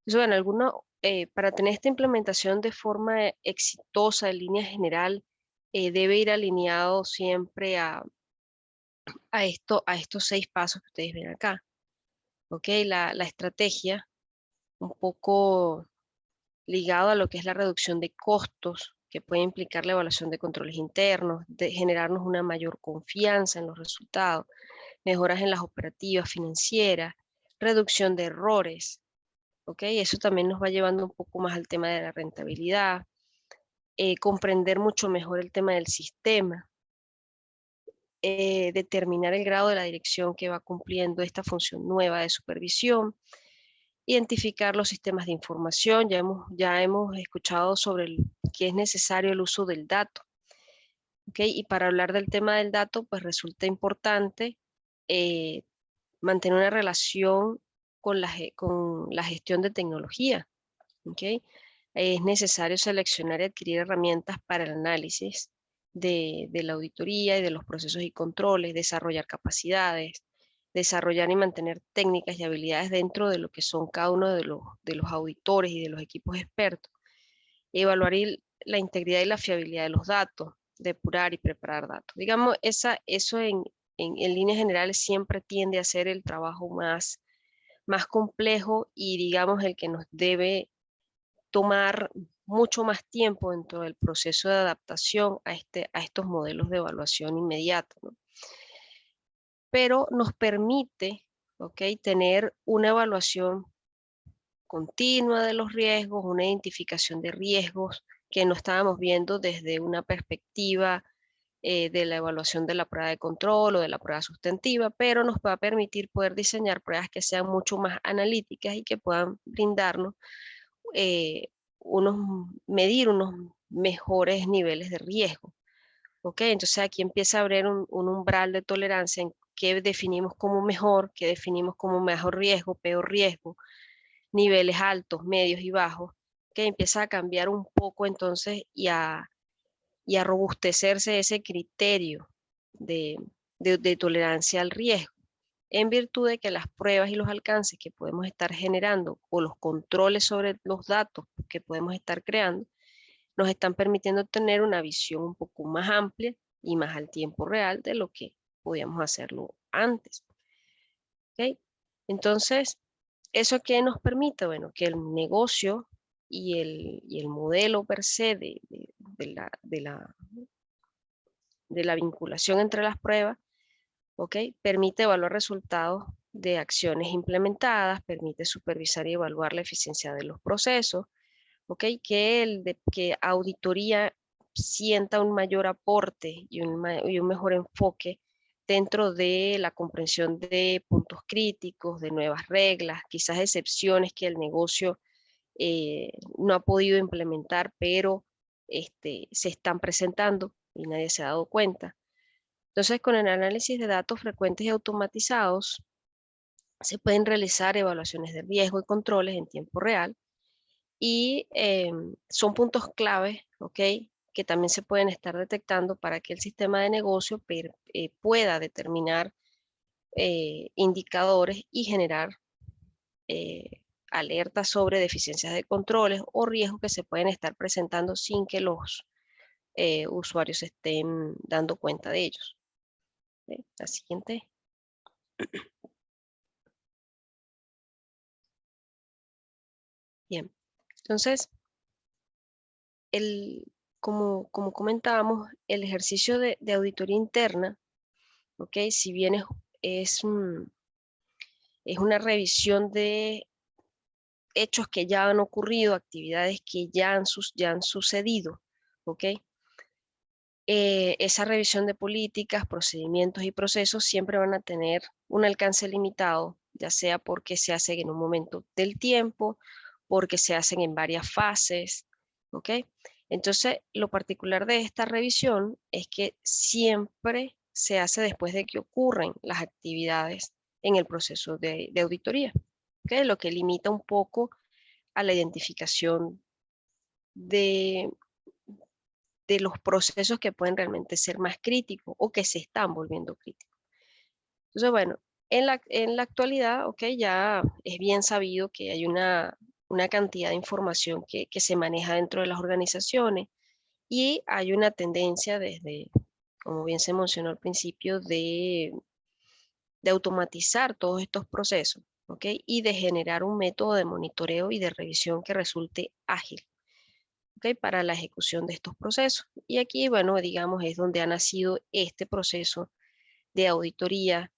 Entonces, bueno, para tener esta implementación de forma exitosa en línea general, debe ir alineado siempre a estos 6 pasos que ustedes ven acá. ¿Ok? La estrategia, un poco ligado a lo que es la reducción de costos, que puede implicar la evaluación de controles internos, de generarnos una mayor confianza en los resultados, mejoras en las operativas financieras, reducción de errores. ¿Ok? Eso también nos va llevando un poco más al tema de la rentabilidad, comprender mucho mejor el tema del sistema, determinar el grado de la dirección que va cumpliendo esta función nueva de supervisión, identificar los sistemas de información, ya hemos escuchado sobre que es necesario el uso del dato. ¿Okay? Y para hablar del tema del dato, pues resulta importante mantener una relación con la gestión de tecnología. ¿Okay? Es necesario seleccionar y adquirir herramientas para el análisis de la auditoría y de los procesos y controles, desarrollar capacidades, desarrollar y mantener técnicas y habilidades dentro de lo que son cada uno de los auditores y de los equipos expertos. Evaluar la integridad y la fiabilidad de los datos, depurar y preparar datos. Digamos, eso en líneas generales siempre tiende a ser el trabajo más complejo y digamos el que nos debe tomar mucho más tiempo dentro del proceso de adaptación a estos modelos de evaluación inmediata, ¿no? Pero nos permite, tener una evaluación continua de los riesgos, una identificación de riesgos que no estábamos viendo desde una perspectiva de la evaluación de la prueba de control o de la prueba sustantiva, pero nos va a permitir poder diseñar pruebas que sean mucho más analíticas y que puedan brindarnos medir unos mejores niveles de riesgo. Entonces aquí empieza a haber un umbral de tolerancia en qué definimos como mejor, qué definimos como mejor riesgo, peor riesgo, niveles altos, medios y bajos, que empieza a cambiar un poco entonces y a robustecerse ese criterio de tolerancia al riesgo, en virtud de que las pruebas y los alcances que podemos estar generando o los controles sobre los datos que podemos estar creando, nos están permitiendo tener una visión un poco más amplia y más al tiempo real de lo que podíamos hacerlo antes. ¿Okay? Entonces, ¿eso qué nos permite? Bueno, que el negocio y el modelo per se de la vinculación entre las pruebas, permite evaluar resultados de acciones implementadas, permite supervisar y evaluar la eficiencia de los procesos, que auditoría sienta un mayor aporte y un mejor enfoque dentro de la comprensión de puntos críticos, de nuevas reglas, quizás excepciones que el negocio no ha podido implementar, pero se están presentando y nadie se ha dado cuenta. Entonces, con el análisis de datos frecuentes y automatizados, se pueden realizar evaluaciones de riesgo y controles en tiempo real y son puntos clave, que también se pueden estar detectando para que el sistema de negocio pueda determinar indicadores y generar alertas sobre deficiencias de controles o riesgos que se pueden estar presentando sin que los usuarios se estén dando cuenta de ellos. La siguiente. Bien, entonces, como comentábamos, el ejercicio de auditoría interna, si bien es una revisión de hechos que ya han ocurrido, actividades que ya han sucedido, esa revisión de políticas, procedimientos y procesos siempre van a tener un alcance limitado, ya sea porque se hacen en un momento del tiempo, porque se hacen en varias fases, Entonces, lo particular de esta revisión es que siempre se hace después de que ocurren las actividades en el proceso de auditoría, lo que limita un poco a la identificación de los procesos que pueden realmente ser más críticos o que se están volviendo críticos. Entonces, bueno, en la actualidad, ya es bien sabido que hay una cantidad de información que se maneja dentro de las organizaciones y hay una tendencia desde, como bien se mencionó al principio, de automatizar todos estos procesos, y de generar un método de monitoreo y de revisión que resulte ágil, para la ejecución de estos procesos. Y aquí, bueno, digamos, es donde ha nacido este proceso de auditoría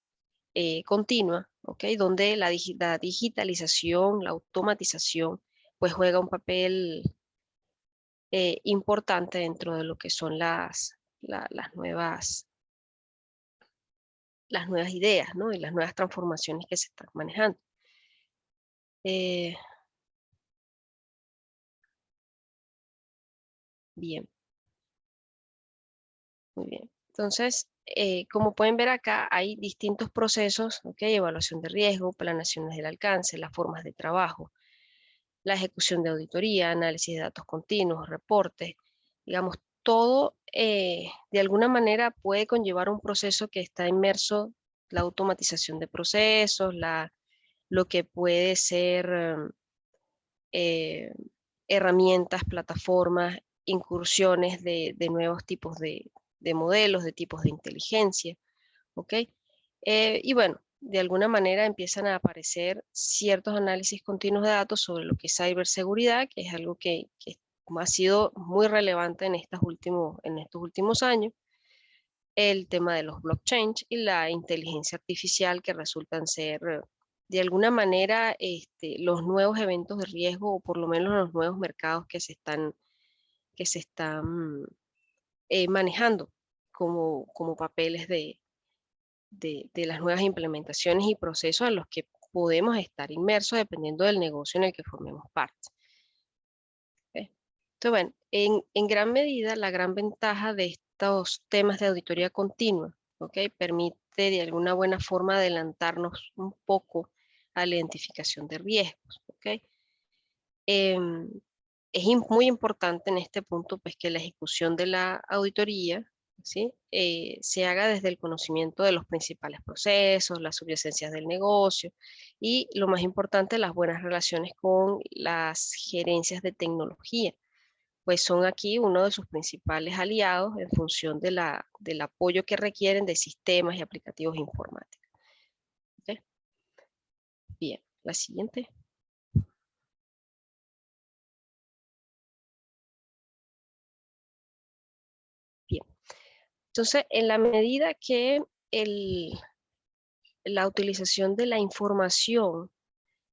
continua, donde la digitalización, la automatización, pues juega un papel importante dentro de lo que son las nuevas ideas, ¿no? Y las nuevas transformaciones que se están manejando. Bien. Muy bien. Entonces, como pueden ver acá, hay distintos procesos, evaluación de riesgo, planeaciones del alcance, las formas de trabajo, la ejecución de auditoría, análisis de datos continuos, reportes, digamos, todo de alguna manera puede conllevar un proceso que está inmerso la automatización de procesos, lo que puede ser herramientas, plataformas, incursiones de nuevos tipos de modelos, de tipos de inteligencia, ¿ok? Y bueno, de alguna manera empiezan a aparecer ciertos análisis continuos de datos sobre lo que es ciberseguridad, que es algo que ha sido muy relevante en estos últimos años, el tema de los blockchain y la inteligencia artificial, que resultan ser de alguna manera los nuevos eventos de riesgo, o por lo menos los nuevos mercados que se están manejando como papeles de las nuevas implementaciones y procesos en los que podemos estar inmersos dependiendo del negocio en el que formemos parte. ¿Okay? Entonces, bueno, en gran medida la gran ventaja de estos temas de auditoría continua, ¿okay? Permite de alguna buena forma adelantarnos un poco a la identificación de riesgos, ¿okay? Es muy importante en este punto pues, que la ejecución de la auditoría, ¿sí? Se haga desde el conocimiento de los principales procesos, las subyacencias del negocio y, lo más importante, las buenas relaciones con las gerencias de tecnología, pues son aquí uno de sus principales aliados en función del apoyo que requieren de sistemas y aplicativos informáticos. ¿Okay? Bien, la siguiente. Bien. Entonces, en la medida que la utilización de la información,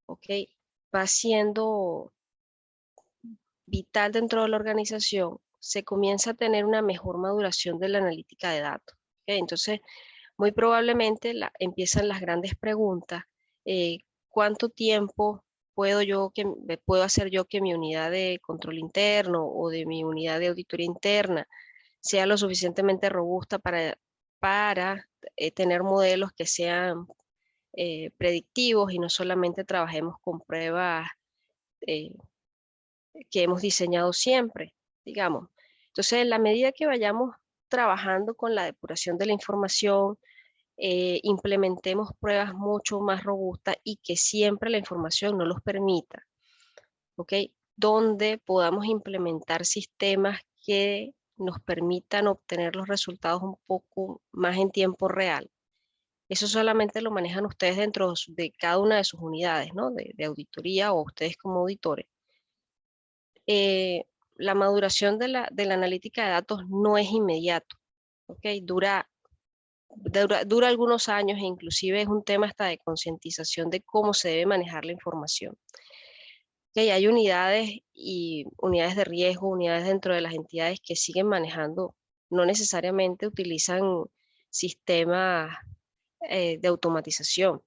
¿okay? Va siendo vital dentro de la organización, se comienza a tener una mejor maduración de la analítica de datos. ¿Okay? Entonces, muy probablemente empiezan las grandes preguntas. ¿Cuánto tiempo puedo hacer yo que mi unidad de control interno o de mi unidad de auditoría interna sea lo suficientemente robusta para tener modelos que sean predictivos y no solamente trabajemos con pruebas que hemos diseñado siempre, digamos? Entonces, en la medida que vayamos trabajando con la depuración de la información, implementemos pruebas mucho más robustas y que siempre la información no los permita, ¿ok? Donde podamos implementar sistemas que nos permitan obtener los resultados un poco más en tiempo real. Eso solamente lo manejan ustedes dentro de cada una de sus unidades, ¿no? De auditoría o ustedes como auditores. La maduración de la analítica de datos no es inmediato, ¿ok? Dura algunos años e inclusive es un tema hasta de concientización de cómo se debe manejar la información. ¿Okay? Hay unidades de riesgo, unidades dentro de las entidades que siguen manejando, no necesariamente utilizan sistemas de automatización,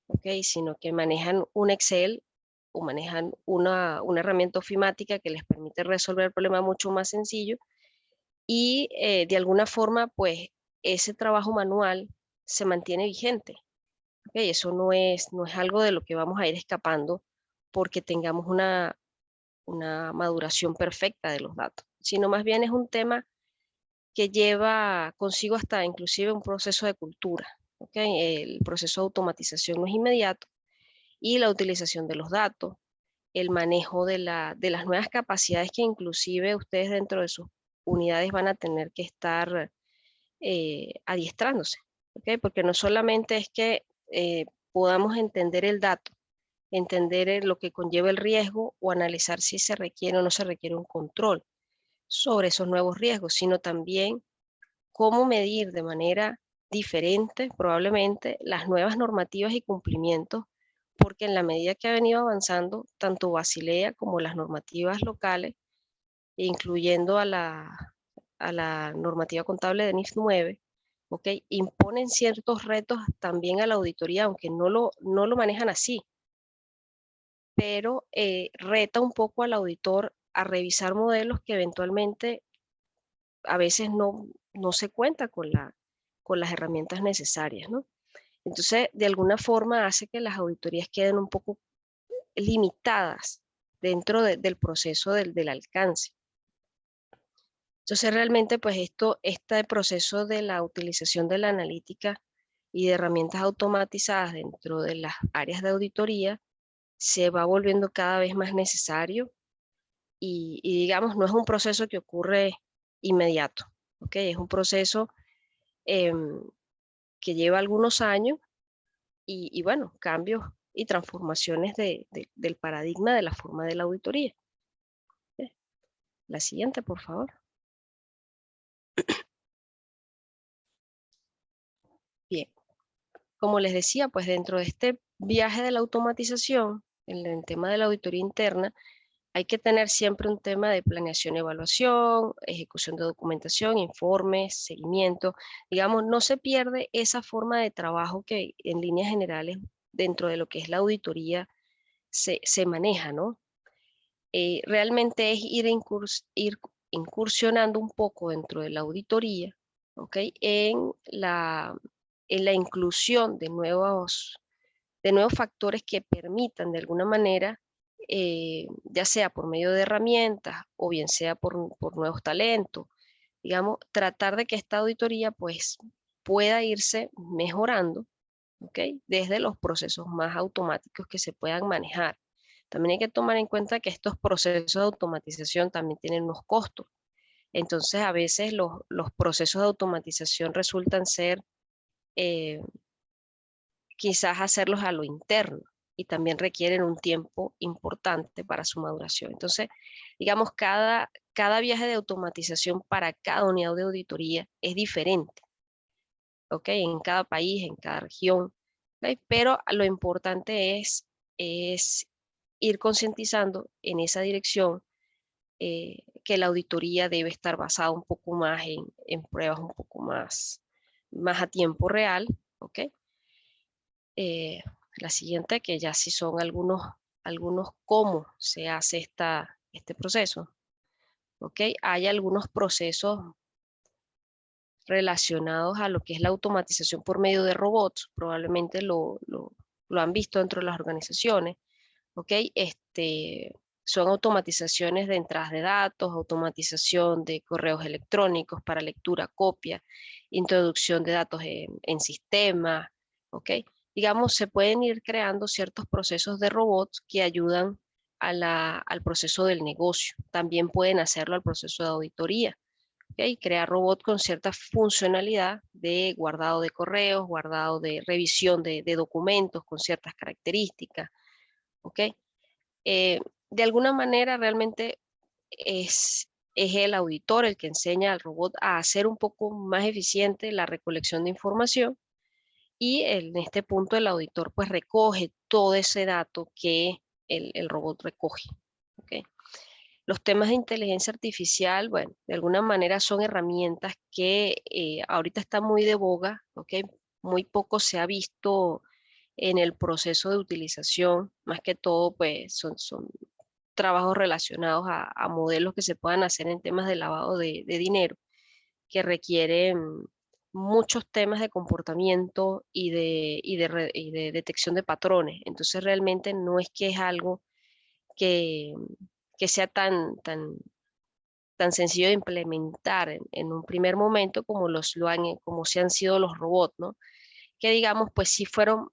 ¿okay? Sino que manejan un Excel o manejan una herramienta ofimática que les permite resolver el problema mucho más sencillo y de alguna forma, pues, ese trabajo manual se mantiene vigente. ¿Okay? Eso no es algo de lo que vamos a ir escapando porque tengamos una maduración perfecta de los datos, sino más bien es un tema que lleva consigo hasta inclusive un proceso de cultura. ¿Okay? El proceso de automatización no es inmediato y la utilización de los datos, el manejo de las nuevas capacidades que inclusive ustedes dentro de sus unidades van a tener que estar adiestrándose, ¿okay? Porque no solamente es que podamos entender el dato, entender lo que conlleva el riesgo o analizar si se requiere o no se requiere un control sobre esos nuevos riesgos, sino también cómo medir de manera diferente probablemente las nuevas normativas y cumplimientos, porque en la medida que ha venido avanzando, tanto Basilea como las normativas locales, incluyendo a la normativa contable de NIF 9, ¿okay? Imponen ciertos retos también a la auditoría, aunque no lo manejan así, pero reta un poco al auditor a revisar modelos que eventualmente a veces no se cuenta con las herramientas necesarias, ¿no? Entonces, de alguna forma hace que las auditorías queden un poco limitadas dentro del proceso del alcance. Entonces, realmente, pues este proceso de la utilización de la analítica y de herramientas automatizadas dentro de las áreas de auditoría se va volviendo cada vez más necesario y digamos, no es un proceso que ocurre inmediato, ¿ok? Es un proceso que lleva algunos años y bueno, cambios y transformaciones del paradigma de la forma de la auditoría. ¿Ok? La siguiente, por favor. Bien, como les decía, pues dentro de este viaje de la automatización, en el tema de la auditoría interna, hay que tener siempre un tema de planeación y evaluación, ejecución de documentación, informes, seguimiento. Digamos, no se pierde esa forma de trabajo que en líneas generales dentro de lo que es la auditoría se maneja, ¿no? Realmente es ir incursionando un poco dentro de la auditoría, ¿ok? En la inclusión de nuevos factores que permitan de alguna manera, ya sea por medio de herramientas o bien sea por nuevos talentos, digamos, tratar de que esta auditoría pues pueda irse mejorando, ¿ok? Desde los procesos más automáticos que se puedan manejar. También hay que tomar en cuenta que estos procesos de automatización también tienen unos costos. Entonces, a veces los procesos de automatización resultan ser eh, quizás hacerlos a lo interno y también requieren un tiempo importante para su maduración. Entonces, digamos, cada viaje de automatización para cada unidad de auditoría es diferente, ¿ok? En cada país, en cada región, ¿ok? Pero lo importante es ir concientizando en esa dirección, que la auditoría debe estar basada un poco más en pruebas un poco más a tiempo real, ¿ok? Eh, la siguiente, que ya sí son algunos cómo se hace este proceso, ¿ok? Hay algunos procesos relacionados a lo que es la automatización por medio de robots, probablemente lo han visto dentro de las organizaciones, ¿ok? Son automatizaciones de entradas de datos, automatización de correos electrónicos para lectura, copia, introducción de datos en sistemas, ¿ok? Digamos, se pueden ir creando ciertos procesos de robots que ayudan al proceso del negocio. También pueden hacerlo al proceso de auditoría. ¿Okay? Crear robots con cierta funcionalidad de guardado de correos, guardado de revisión de documentos con ciertas características. ¿Okay? De alguna manera realmente es el auditor el que enseña al robot a hacer un poco más eficiente la recolección de información y en este punto el auditor pues recoge todo ese dato que el robot recoge. ¿Okay? Los temas de inteligencia artificial, bueno, de alguna manera son herramientas que ahorita están muy de boga, ¿ok? Muy poco se ha visto en el proceso de utilización, más que todo, pues son trabajos relacionados a modelos que se puedan hacer en temas de lavado de dinero, que requieren muchos temas de comportamiento y de detección de patrones. Entonces, realmente no es que es algo que, que sea tan sencillo de implementar en un primer momento como se han sido los robots, ¿no? Que digamos, pues sí fueron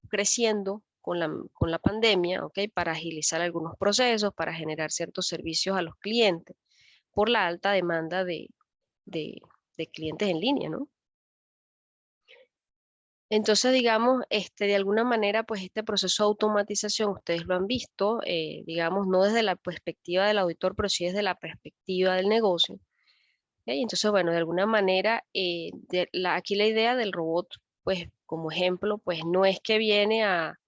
creciendo con la pandemia, ¿ok? Para agilizar algunos procesos, para generar ciertos servicios a los clientes, por la alta demanda de, de clientes en línea, ¿no? Entonces, digamos, de alguna manera, pues este proceso de automatización, ustedes lo han visto, digamos, no desde la perspectiva del auditor, pero sí desde la perspectiva del negocio. ¿Ok? Entonces, bueno, de alguna manera, aquí la idea del robot, pues como ejemplo, pues no es que viene a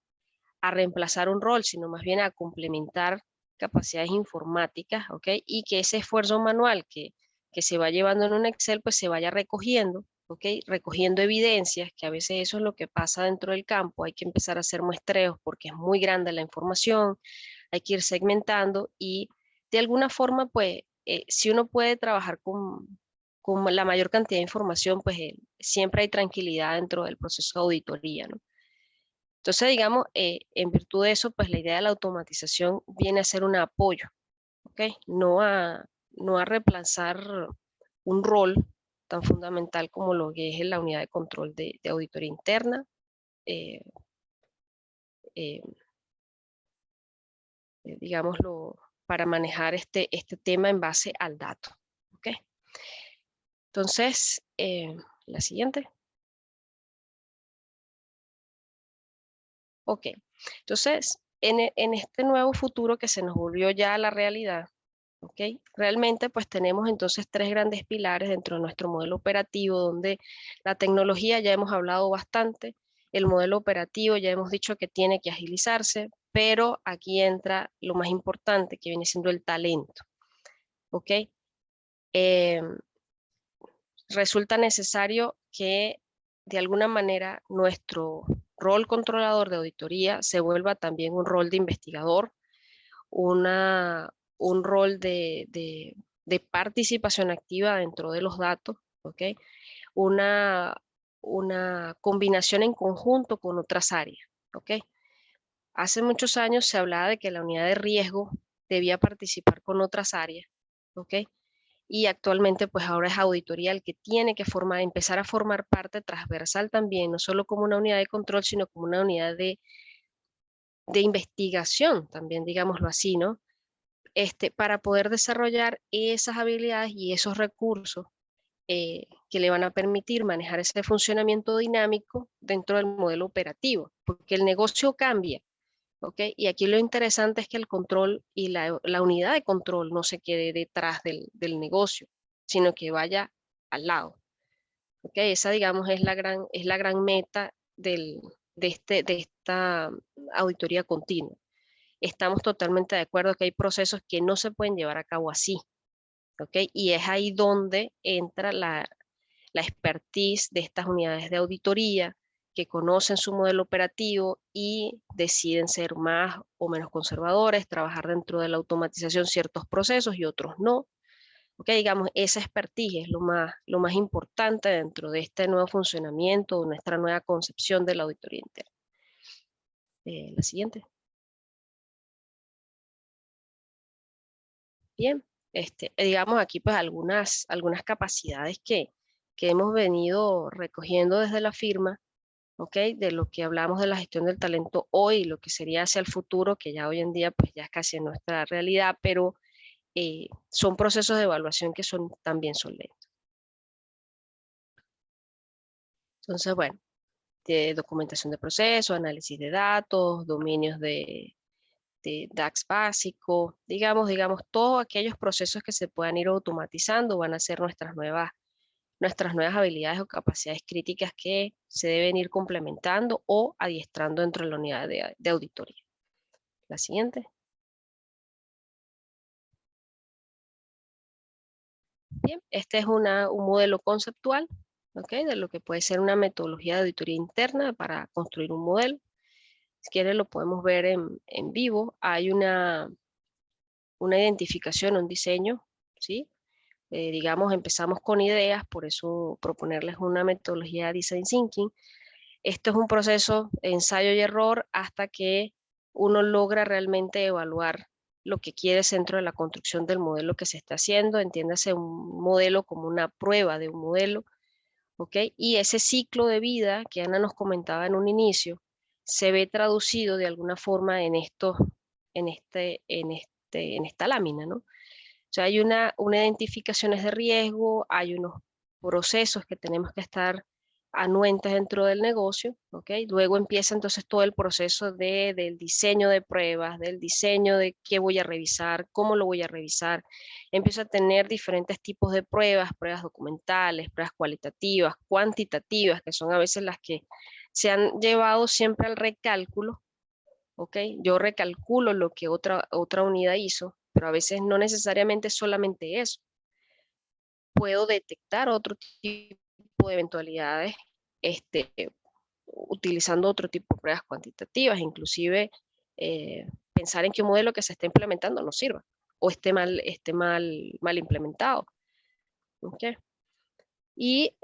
reemplazar un rol, sino más bien a complementar capacidades informáticas, ¿ok? Y que ese esfuerzo manual que se va llevando en un Excel, pues se vaya recogiendo, ¿ok? Recogiendo evidencias, que a veces eso es lo que pasa dentro del campo, hay que empezar a hacer muestreos porque es muy grande la información, hay que ir segmentando y de alguna forma, pues, si uno puede trabajar con la mayor cantidad de información, pues siempre hay tranquilidad dentro del proceso de auditoría, ¿no? Entonces, digamos, en virtud de eso, pues la idea de la automatización viene a ser un apoyo, ¿ok? No a reemplazar un rol, tan fundamental como lo que es la unidad de control de auditoría interna. Digámoslo, para manejar este tema en base al dato. ¿Ok? Entonces, la siguiente. Ok, entonces, en este nuevo futuro que se nos volvió ya la realidad, ¿ok? Realmente pues tenemos entonces 3 grandes pilares dentro de nuestro modelo operativo, donde la tecnología ya hemos hablado bastante, el modelo operativo ya hemos dicho que tiene que agilizarse, pero aquí entra lo más importante, que viene siendo el talento, ¿ok? Resulta necesario que de alguna manera nuestro rol controlador de auditoría se vuelva también un rol de investigador, un rol de participación activa dentro de los datos, ¿ok? Una combinación en conjunto con otras áreas, ¿ok? Hace muchos años se hablaba de que la unidad de riesgo debía participar con otras áreas, ¿ok? Y actualmente pues ahora es auditoría el que tiene que empezar a formar parte transversal también, no solo como una unidad de control, sino como una unidad de investigación también, digámoslo así, ¿no? Para poder desarrollar esas habilidades y esos recursos que le van a permitir manejar ese funcionamiento dinámico dentro del modelo operativo, porque el negocio cambia, ¿ok? Y aquí lo interesante es que el control y la unidad de control no se quede detrás del negocio, sino que vaya al lado, ¿ok? Esa, digamos, es la gran meta de esta auditoría continua. Estamos totalmente de acuerdo que hay procesos que no se pueden llevar a cabo así, ¿ok? Y es ahí donde entra la expertise de estas unidades de auditoría que conocen su modelo operativo y deciden ser más o menos conservadores, trabajar dentro de la automatización ciertos procesos y otros no. ¿Ok? Digamos, esa expertise es lo más importante dentro de este nuevo funcionamiento, de nuestra nueva concepción de la auditoría interna. La siguiente. Bien, digamos aquí pues algunas capacidades que hemos venido recogiendo desde la firma, ¿ok? De lo que hablamos de la gestión del talento hoy, lo que sería hacia el futuro, que ya hoy en día pues ya es casi nuestra realidad, pero son procesos de evaluación que son también solventes. Entonces, bueno, de documentación de procesos, análisis de datos, dominios de DAX básico, digamos, todos aquellos procesos que se puedan ir automatizando van a ser nuestras nuevas habilidades o capacidades críticas que se deben ir complementando o adiestrando dentro de la unidad de auditoría. La siguiente. Bien, este es un modelo conceptual, ¿ok? De lo que puede ser una metodología de auditoría interna para construir un modelo. Si quieren lo podemos ver en vivo. Hay una identificación, un diseño, ¿sí? Digamos, empezamos con ideas, por eso proponerles una metodología de Design Thinking. Esto es un proceso de ensayo y error hasta que uno logra realmente evaluar lo que quiere dentro de la construcción del modelo que se está haciendo. Entiéndase un modelo como una prueba de un modelo, ¿ok? Y ese ciclo de vida que Ana nos comentaba en un inicio se ve traducido de alguna forma en esta lámina, ¿no? O sea, hay una identificaciones de riesgo, hay unos procesos que tenemos que estar anuentes dentro del negocio, ¿ok? Luego empieza entonces todo el proceso del diseño de pruebas, del diseño de qué voy a revisar, cómo lo voy a revisar. Empiezo a tener diferentes tipos de pruebas documentales, pruebas cualitativas, cuantitativas, que son a veces las que se han llevado siempre al recálculo, ¿ok? Yo recalculo lo que otra unidad hizo, pero a veces no necesariamente solamente eso. Puedo detectar otro tipo de eventualidades utilizando otro tipo de pruebas cuantitativas, inclusive pensar en que un modelo que se está implementando no sirva o esté mal implementado. ¿Okay? Y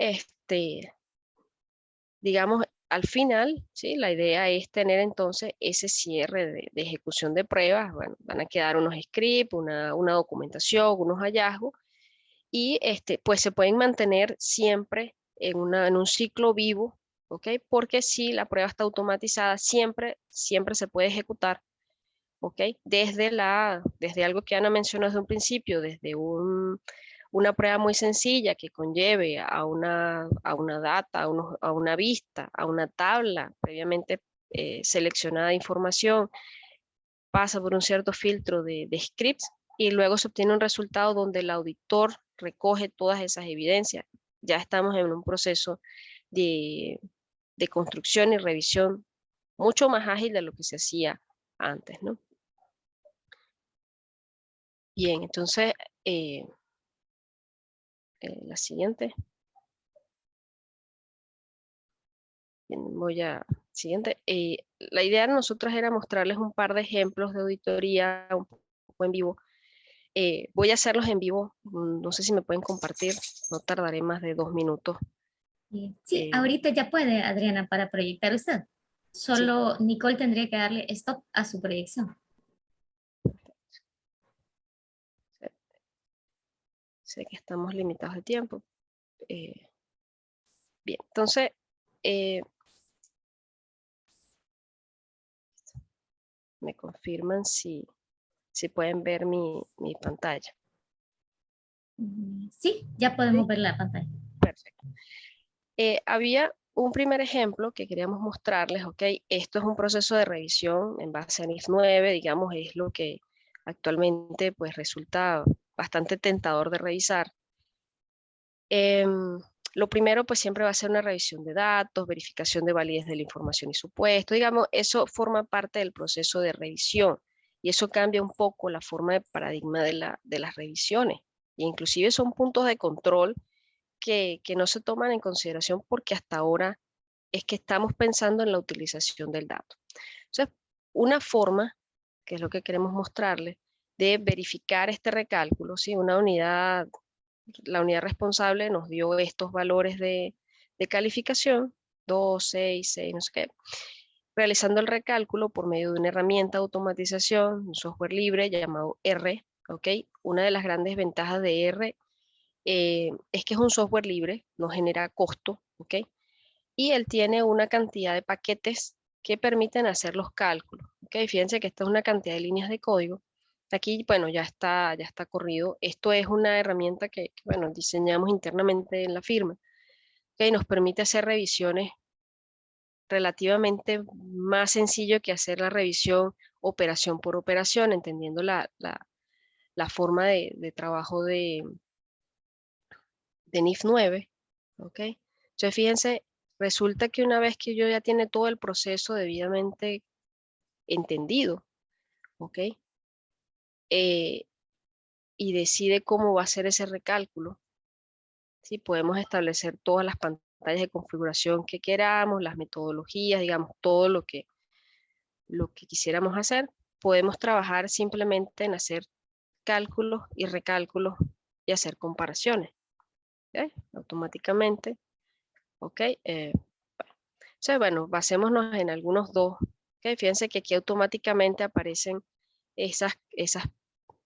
digamos, al final, ¿sí? La idea es tener entonces ese cierre de ejecución de pruebas. Bueno, van a quedar unos scripts, una documentación, unos hallazgos, y pues se pueden mantener siempre en un ciclo vivo, ¿ok? Porque si la prueba está automatizada, siempre se puede ejecutar, ¿ok? Desde algo que Ana mencionó desde un principio, desde una prueba muy sencilla que conlleve a una data, a una vista, a una tabla previamente seleccionada de información, pasa por un cierto filtro de scripts y luego se obtiene un resultado donde el auditor recoge todas esas evidencias. Ya estamos en un proceso de, de construcción y revisión mucho más ágil de lo que se hacía antes, ¿no? Bien, entonces, la siguiente. Bien, siguiente. La idea de nosotros era mostrarles un par de ejemplos de auditoría un poco en vivo. Voy a hacerlos en vivo, no sé si me pueden compartir, no tardaré más de 2 minutos. Sí, ahorita ya puede, Adriana, para proyectar usted. Solo sí. Nicole tendría que darle stop a su proyección. Sé que estamos limitados de tiempo. Bien, entonces, me confirman si pueden ver mi pantalla. Sí, ya podemos ver la pantalla. Perfecto. Había un primer ejemplo que queríamos mostrarles, ¿ok? Esto es un proceso de revisión en base a NIF 9, digamos, es lo que actualmente pues resulta bastante tentador de revisar. Lo primero pues siempre va a ser una revisión de datos, verificación de validez de la información y supuesto, digamos, eso forma parte del proceso de revisión y eso cambia un poco la forma de paradigma de las revisiones e inclusive son puntos de control que no se toman en consideración porque hasta ahora es que estamos pensando en la utilización del dato. Entonces, una forma, que es lo que queremos mostrarles, de verificar este recálculo, ¿sí? La unidad responsable nos dio estos valores de calificación, 2, 6, 6, no sé qué, realizando el recálculo por medio de una herramienta de automatización, un software libre llamado R, ¿ok? Una de las grandes ventajas de R es que es un software libre, no genera costo, ¿ok? Y él tiene una cantidad de paquetes que permiten hacer los cálculos, ¿ok? Fíjense que esta es una cantidad de líneas de código. Aquí, bueno, ya está corrido. Esto es una herramienta que bueno, diseñamos internamente en la firma, que nos permite hacer revisiones relativamente más sencillo que hacer la revisión operación por operación, entendiendo la forma de trabajo de NIF 9, ¿ok? Entonces, fíjense, resulta que una vez que yo ya tiene todo el proceso debidamente entendido, ¿ok? Y decide cómo va a ser ese recálculo, ¿sí? Podemos establecer todas las pantallas de configuración que queramos, las metodologías, digamos, todo lo que quisiéramos hacer. Podemos trabajar simplemente en hacer cálculos y recálculos y hacer comparaciones, ¿okay? Automáticamente. ¿Ok? Entonces, bueno, basémonos en algunos dos. ¿Okay? Fíjense que aquí automáticamente aparecen esas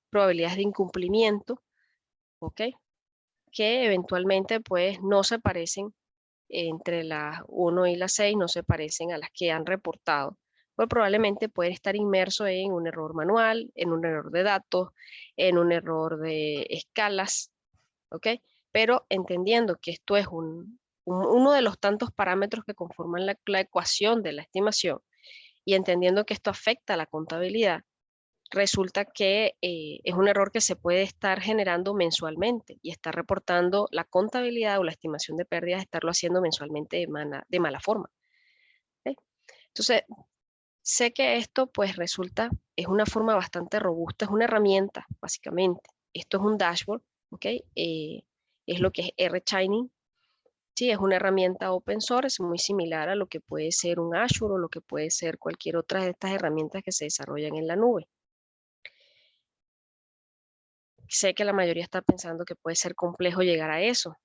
probabilidades de incumplimiento, ¿ok? Que eventualmente pues no se parecen entre las 1 y las 6, no se parecen a las que han reportado. Pues probablemente pueden estar inmersos en un error manual, en un error de datos, en un error de escalas, ¿ok? Pero entendiendo que esto es uno de los tantos parámetros que conforman la ecuación de la estimación y entendiendo que esto afecta a la contabilidad, resulta que es un error que se puede estar generando mensualmente y estar reportando la contabilidad o la estimación de pérdidas, estarlo haciendo mensualmente de mala forma. ¿Okay? Entonces, sé que esto pues resulta, es una forma bastante robusta, es una herramienta básicamente. Esto es un dashboard, ¿ok? Es lo que es R-Shining. Sí, es una herramienta open source, es muy similar a lo que puede ser un Azure o lo que puede ser cualquier otra de estas herramientas que se desarrollan en la nube. Sé que la mayoría está pensando que puede ser complejo llegar a eso,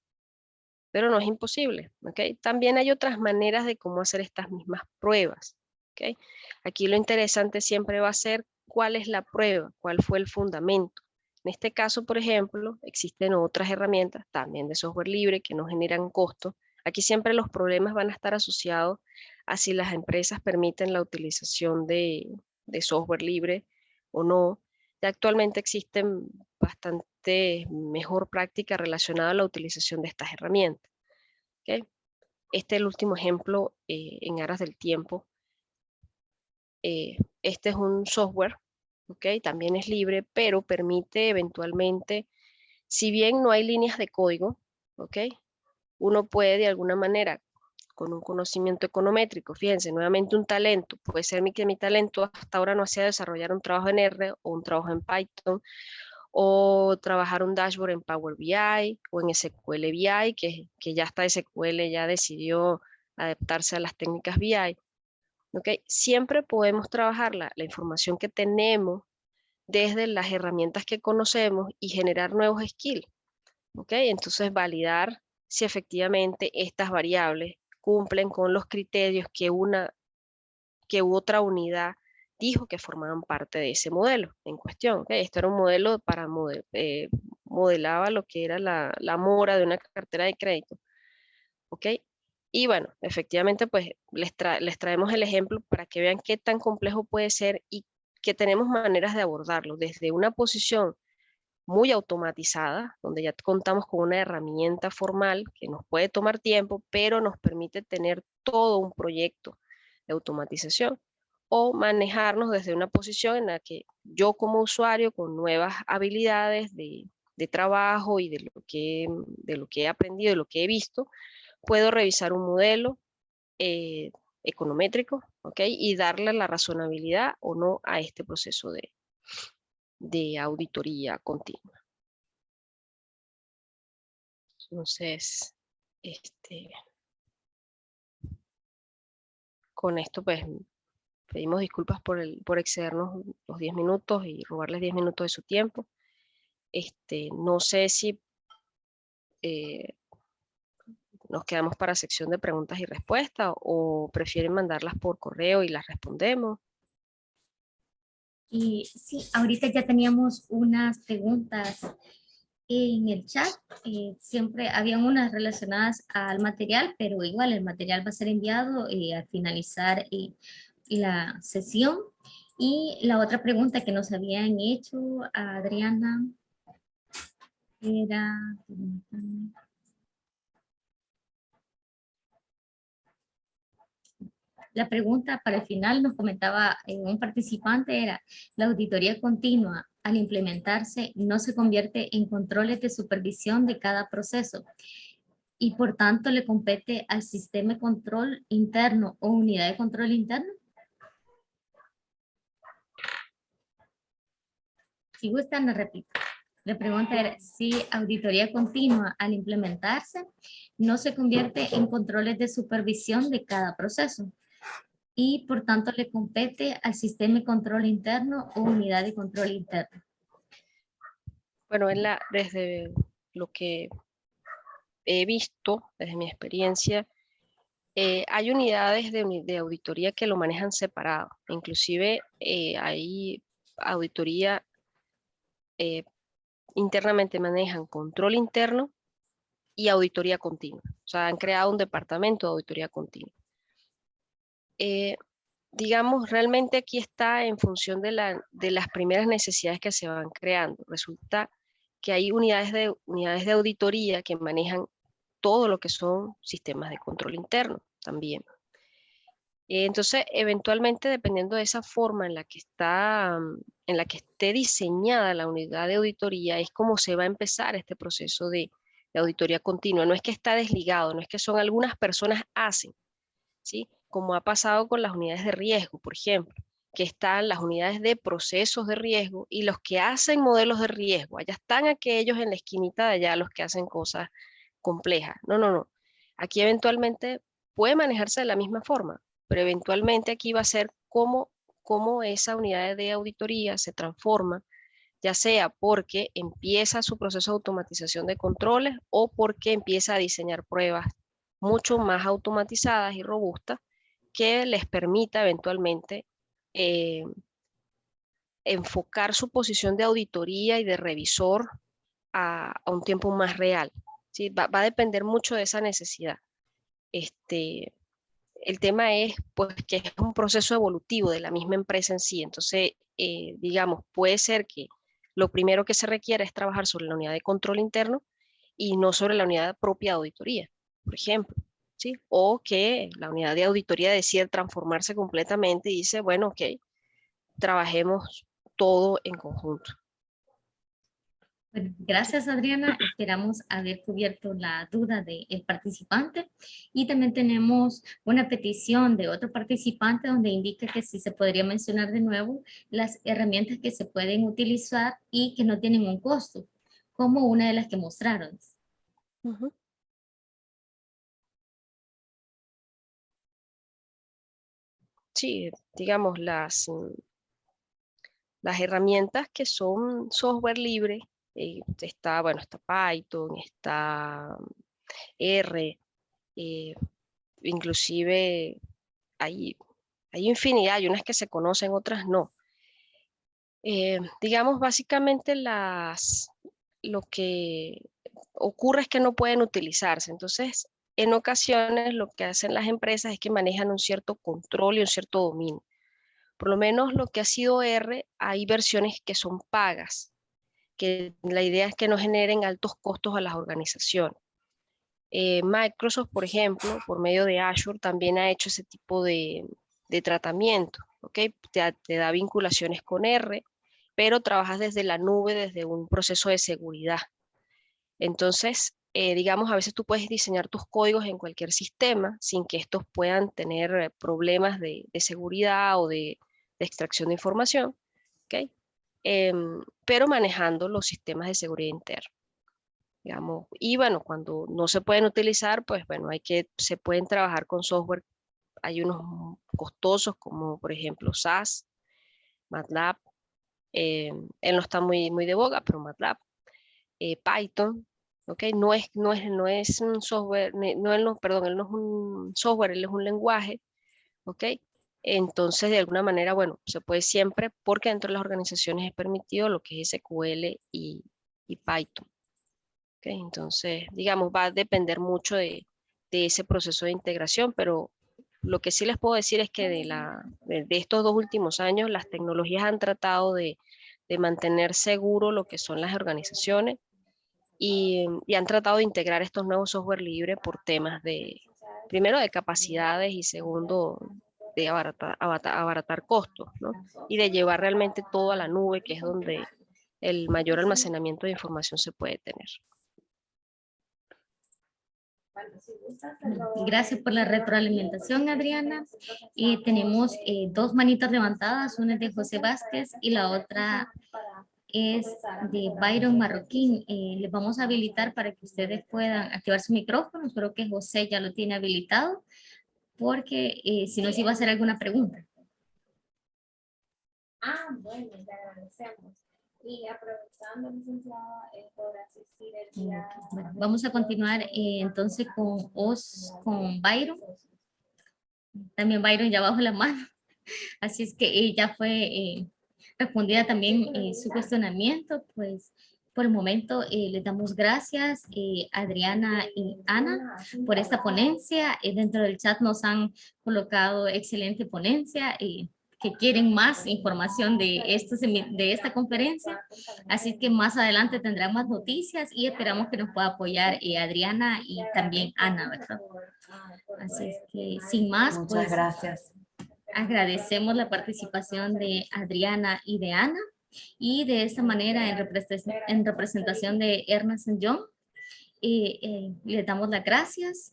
pero no es imposible, ¿ok? También hay otras maneras de cómo hacer estas mismas pruebas, ¿ok? Aquí lo interesante siempre va a ser cuál es la prueba, cuál fue el fundamento. En este caso, por ejemplo, existen otras herramientas también de software libre que no generan costo. Aquí siempre los problemas van a estar asociados a si las empresas permiten la utilización de software libre o no. Ya actualmente existen bastante mejor práctica relacionada a la utilización de estas herramientas. ¿Okay? Este es el último ejemplo en aras del tiempo. Este es un software, ¿okay? También es libre, pero permite eventualmente, si bien no hay líneas de código, ¿okay? Uno puede de alguna manera, con un conocimiento econométrico, fíjense, nuevamente un talento, puede ser que mi talento hasta ahora no sea desarrollar un trabajo en R o un trabajo en Python, o trabajar un dashboard en Power BI o en SQL BI, que ya está SQL, ya decidió adaptarse a las técnicas BI. ¿Okay? Siempre podemos trabajar la información que tenemos desde las herramientas que conocemos y generar nuevos skills. ¿Okay? Entonces validar si efectivamente estas variables cumplen con los criterios que otra unidad dijo que formaban parte de ese modelo en cuestión. ¿Okay? Esto era un modelo para modelaba lo que era la mora de una cartera de crédito. ¿Ok? Y bueno, efectivamente, pues les traemos el ejemplo para que vean qué tan complejo puede ser y que tenemos maneras de abordarlo desde una posición muy automatizada, donde ya contamos con una herramienta formal que nos puede tomar tiempo, pero nos permite tener todo un proyecto de automatización, o manejarnos desde una posición en la que yo como usuario con nuevas habilidades de trabajo y de lo que he aprendido, de lo que he visto, puedo revisar un modelo econométrico, ¿ok? Y darle la razonabilidad o no a este proceso de auditoría continua. Entonces, con esto pues pedimos disculpas por excedernos los 10 minutos y robarles 10 minutos de su tiempo. No sé si nos quedamos para sección de preguntas y respuestas o prefieren mandarlas por correo y las respondemos. Y sí, ahorita ya teníamos unas preguntas en el chat. Siempre habían unas relacionadas al material, pero igual el material va a ser enviado al finalizar la sesión. Y la otra pregunta que nos habían hecho a Adriana era... La pregunta para el final nos comentaba un participante era, la auditoría continua al implementarse no se convierte en controles de supervisión de cada proceso y por tanto le compete al sistema de control interno o unidad de control interno. Si gustan, la repito. La pregunta era si auditoría continua al implementarse no se convierte en controles de supervisión de cada proceso y por tanto le compete al sistema de control interno o unidad de control interno. Bueno, desde lo que he visto, desde mi experiencia, hay unidades de auditoría que lo manejan separado. Inclusive hay auditoría internamente manejan control interno y auditoría continua. O sea, han creado un departamento de auditoría continua. Digamos, realmente aquí está en función de las primeras necesidades que se van creando. Resulta que hay unidades de auditoría que manejan todo lo que son sistemas de control interno también. Entonces, eventualmente, dependiendo de esa forma en la que esté diseñada la unidad de auditoría, es como se va a empezar este proceso de auditoría continua. No es que está desligado, no es que son algunas personas hacen, ¿sí? Como ha pasado con las unidades de riesgo, por ejemplo, que están las unidades de procesos de riesgo y los que hacen modelos de riesgo. Allá están aquellos en la esquinita de allá, los que hacen cosas complejas. No. Aquí eventualmente puede manejarse de la misma forma, pero eventualmente aquí va a ser cómo esa unidad de auditoría se transforma, ya sea porque empieza su proceso de automatización de controles o porque empieza a diseñar pruebas mucho más automatizadas y robustas que les permita eventualmente enfocar su posición de auditoría y de revisor a un tiempo más real. ¿Sí? Va a depender mucho de esa necesidad. El tema es pues, que es un proceso evolutivo de la misma empresa en sí. Entonces, digamos, puede ser que lo primero que se requiera es trabajar sobre la unidad de control interno y no sobre la unidad propia de auditoría, por ejemplo. ¿Sí? O que la unidad de auditoría decide transformarse completamente y dice, bueno, ok, trabajemos todo en conjunto. Bueno, gracias Adriana, esperamos haber cubierto la duda del participante y también tenemos una petición de otro participante donde indica que si se podría mencionar de nuevo las herramientas que se pueden utilizar y que no tienen un costo, como una de las que mostraron. Uh-huh. Sí, digamos, las herramientas que son software libre, está Python, está R, inclusive hay infinidad, hay unas que se conocen, otras no. Digamos, básicamente lo que ocurre es que no pueden utilizarse. Entonces, en ocasiones lo que hacen las empresas es que manejan un cierto control y un cierto dominio. Por lo menos lo que ha sido R, hay versiones que son pagas, que la idea es que no generen altos costos a las organizaciones. Microsoft, por ejemplo, por medio de Azure, también ha hecho ese tipo de tratamiento, ¿ok? Te da vinculaciones con R, pero trabajas desde la nube, desde un proceso de seguridad. Entonces, digamos, a veces tú puedes diseñar tus códigos en cualquier sistema sin que estos puedan tener problemas de seguridad o de extracción de información, ¿ok? Pero manejando los sistemas de seguridad interna. Digamos, y bueno, cuando no se pueden utilizar, pues bueno, se pueden trabajar con software. Hay unos costosos como por ejemplo SAS, MATLAB, él no está muy de boga, pero MATLAB, Python, ¿ok? No es un software, perdón, él no es un software, él es un lenguaje, ¿ok? Entonces, de alguna manera, bueno, se puede siempre, porque dentro de las organizaciones es permitido lo que es SQL y Python. ¿Okay? Entonces, digamos, va a depender mucho de ese proceso de integración, pero lo que sí les puedo decir es que de estos 2 últimos años, las tecnologías han tratado de mantener seguro lo que son las organizaciones y han tratado de integrar estos nuevos software libres por temas primero, de capacidades y segundo, de abaratar costos, ¿no? Y de llevar realmente todo a la nube, que es donde el mayor almacenamiento de información se puede tener. Gracias por la retroalimentación, Adriana. Tenemos 2 manitas levantadas, una es de José Vázquez y la otra es de Byron Marroquín. Les vamos a habilitar para que ustedes puedan activar su micrófono. Creo que José ya lo tiene habilitado, porque si no, si va a hacer alguna pregunta. Bueno, le agradecemos. Y aprovechando, licenciada, por asistir el día... Bueno, vamos a continuar entonces con Byron. También Byron ya bajo la mano. Así es que ya fue respondida también su cuestionamiento. Pues por el momento les damos gracias Adriana y Ana por esta ponencia. Dentro del chat nos han colocado excelente ponencia. Que quieren más información de esta conferencia. Así que más adelante tendrán más noticias y esperamos que nos pueda apoyar Adriana y también Ana, ¿verdad? Así es que sin más, muchas pues, gracias. Agradecemos la participación de Adriana y de Ana y de esta manera en representación de Ernst & Young les damos las gracias.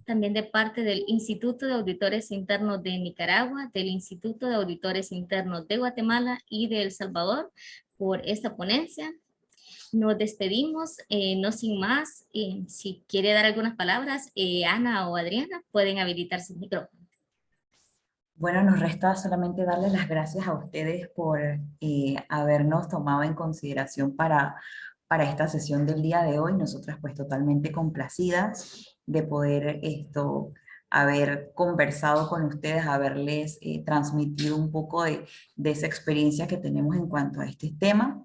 También de parte del Instituto de Auditores Internos de Nicaragua, del Instituto de Auditores Internos de Guatemala y de El Salvador por esta ponencia. Nos despedimos, no sin más. Si quiere dar algunas palabras, Ana o Adriana, pueden habilitar sus micrófonos. Bueno, nos resta solamente darles las gracias a ustedes por habernos tomado en consideración para esta sesión del día de hoy. Nosotras pues totalmente complacidas de poder haber conversado con ustedes, haberles transmitido un poco de esa experiencia que tenemos en cuanto a este tema.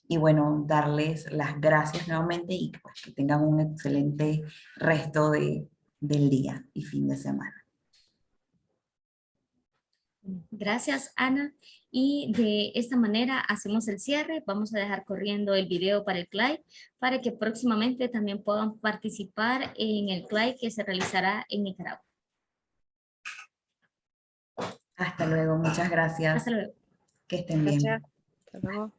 Y bueno, darles las gracias nuevamente y pues, que tengan un excelente resto del día y fin de semana. Gracias, Ana. Y de esta manera hacemos el cierre. Vamos a dejar corriendo el video para el CLAI para que próximamente también puedan participar en el CLAI que se realizará en Nicaragua. Hasta luego, muchas gracias. Hasta luego. Que estén bien. Gracias. Hasta luego.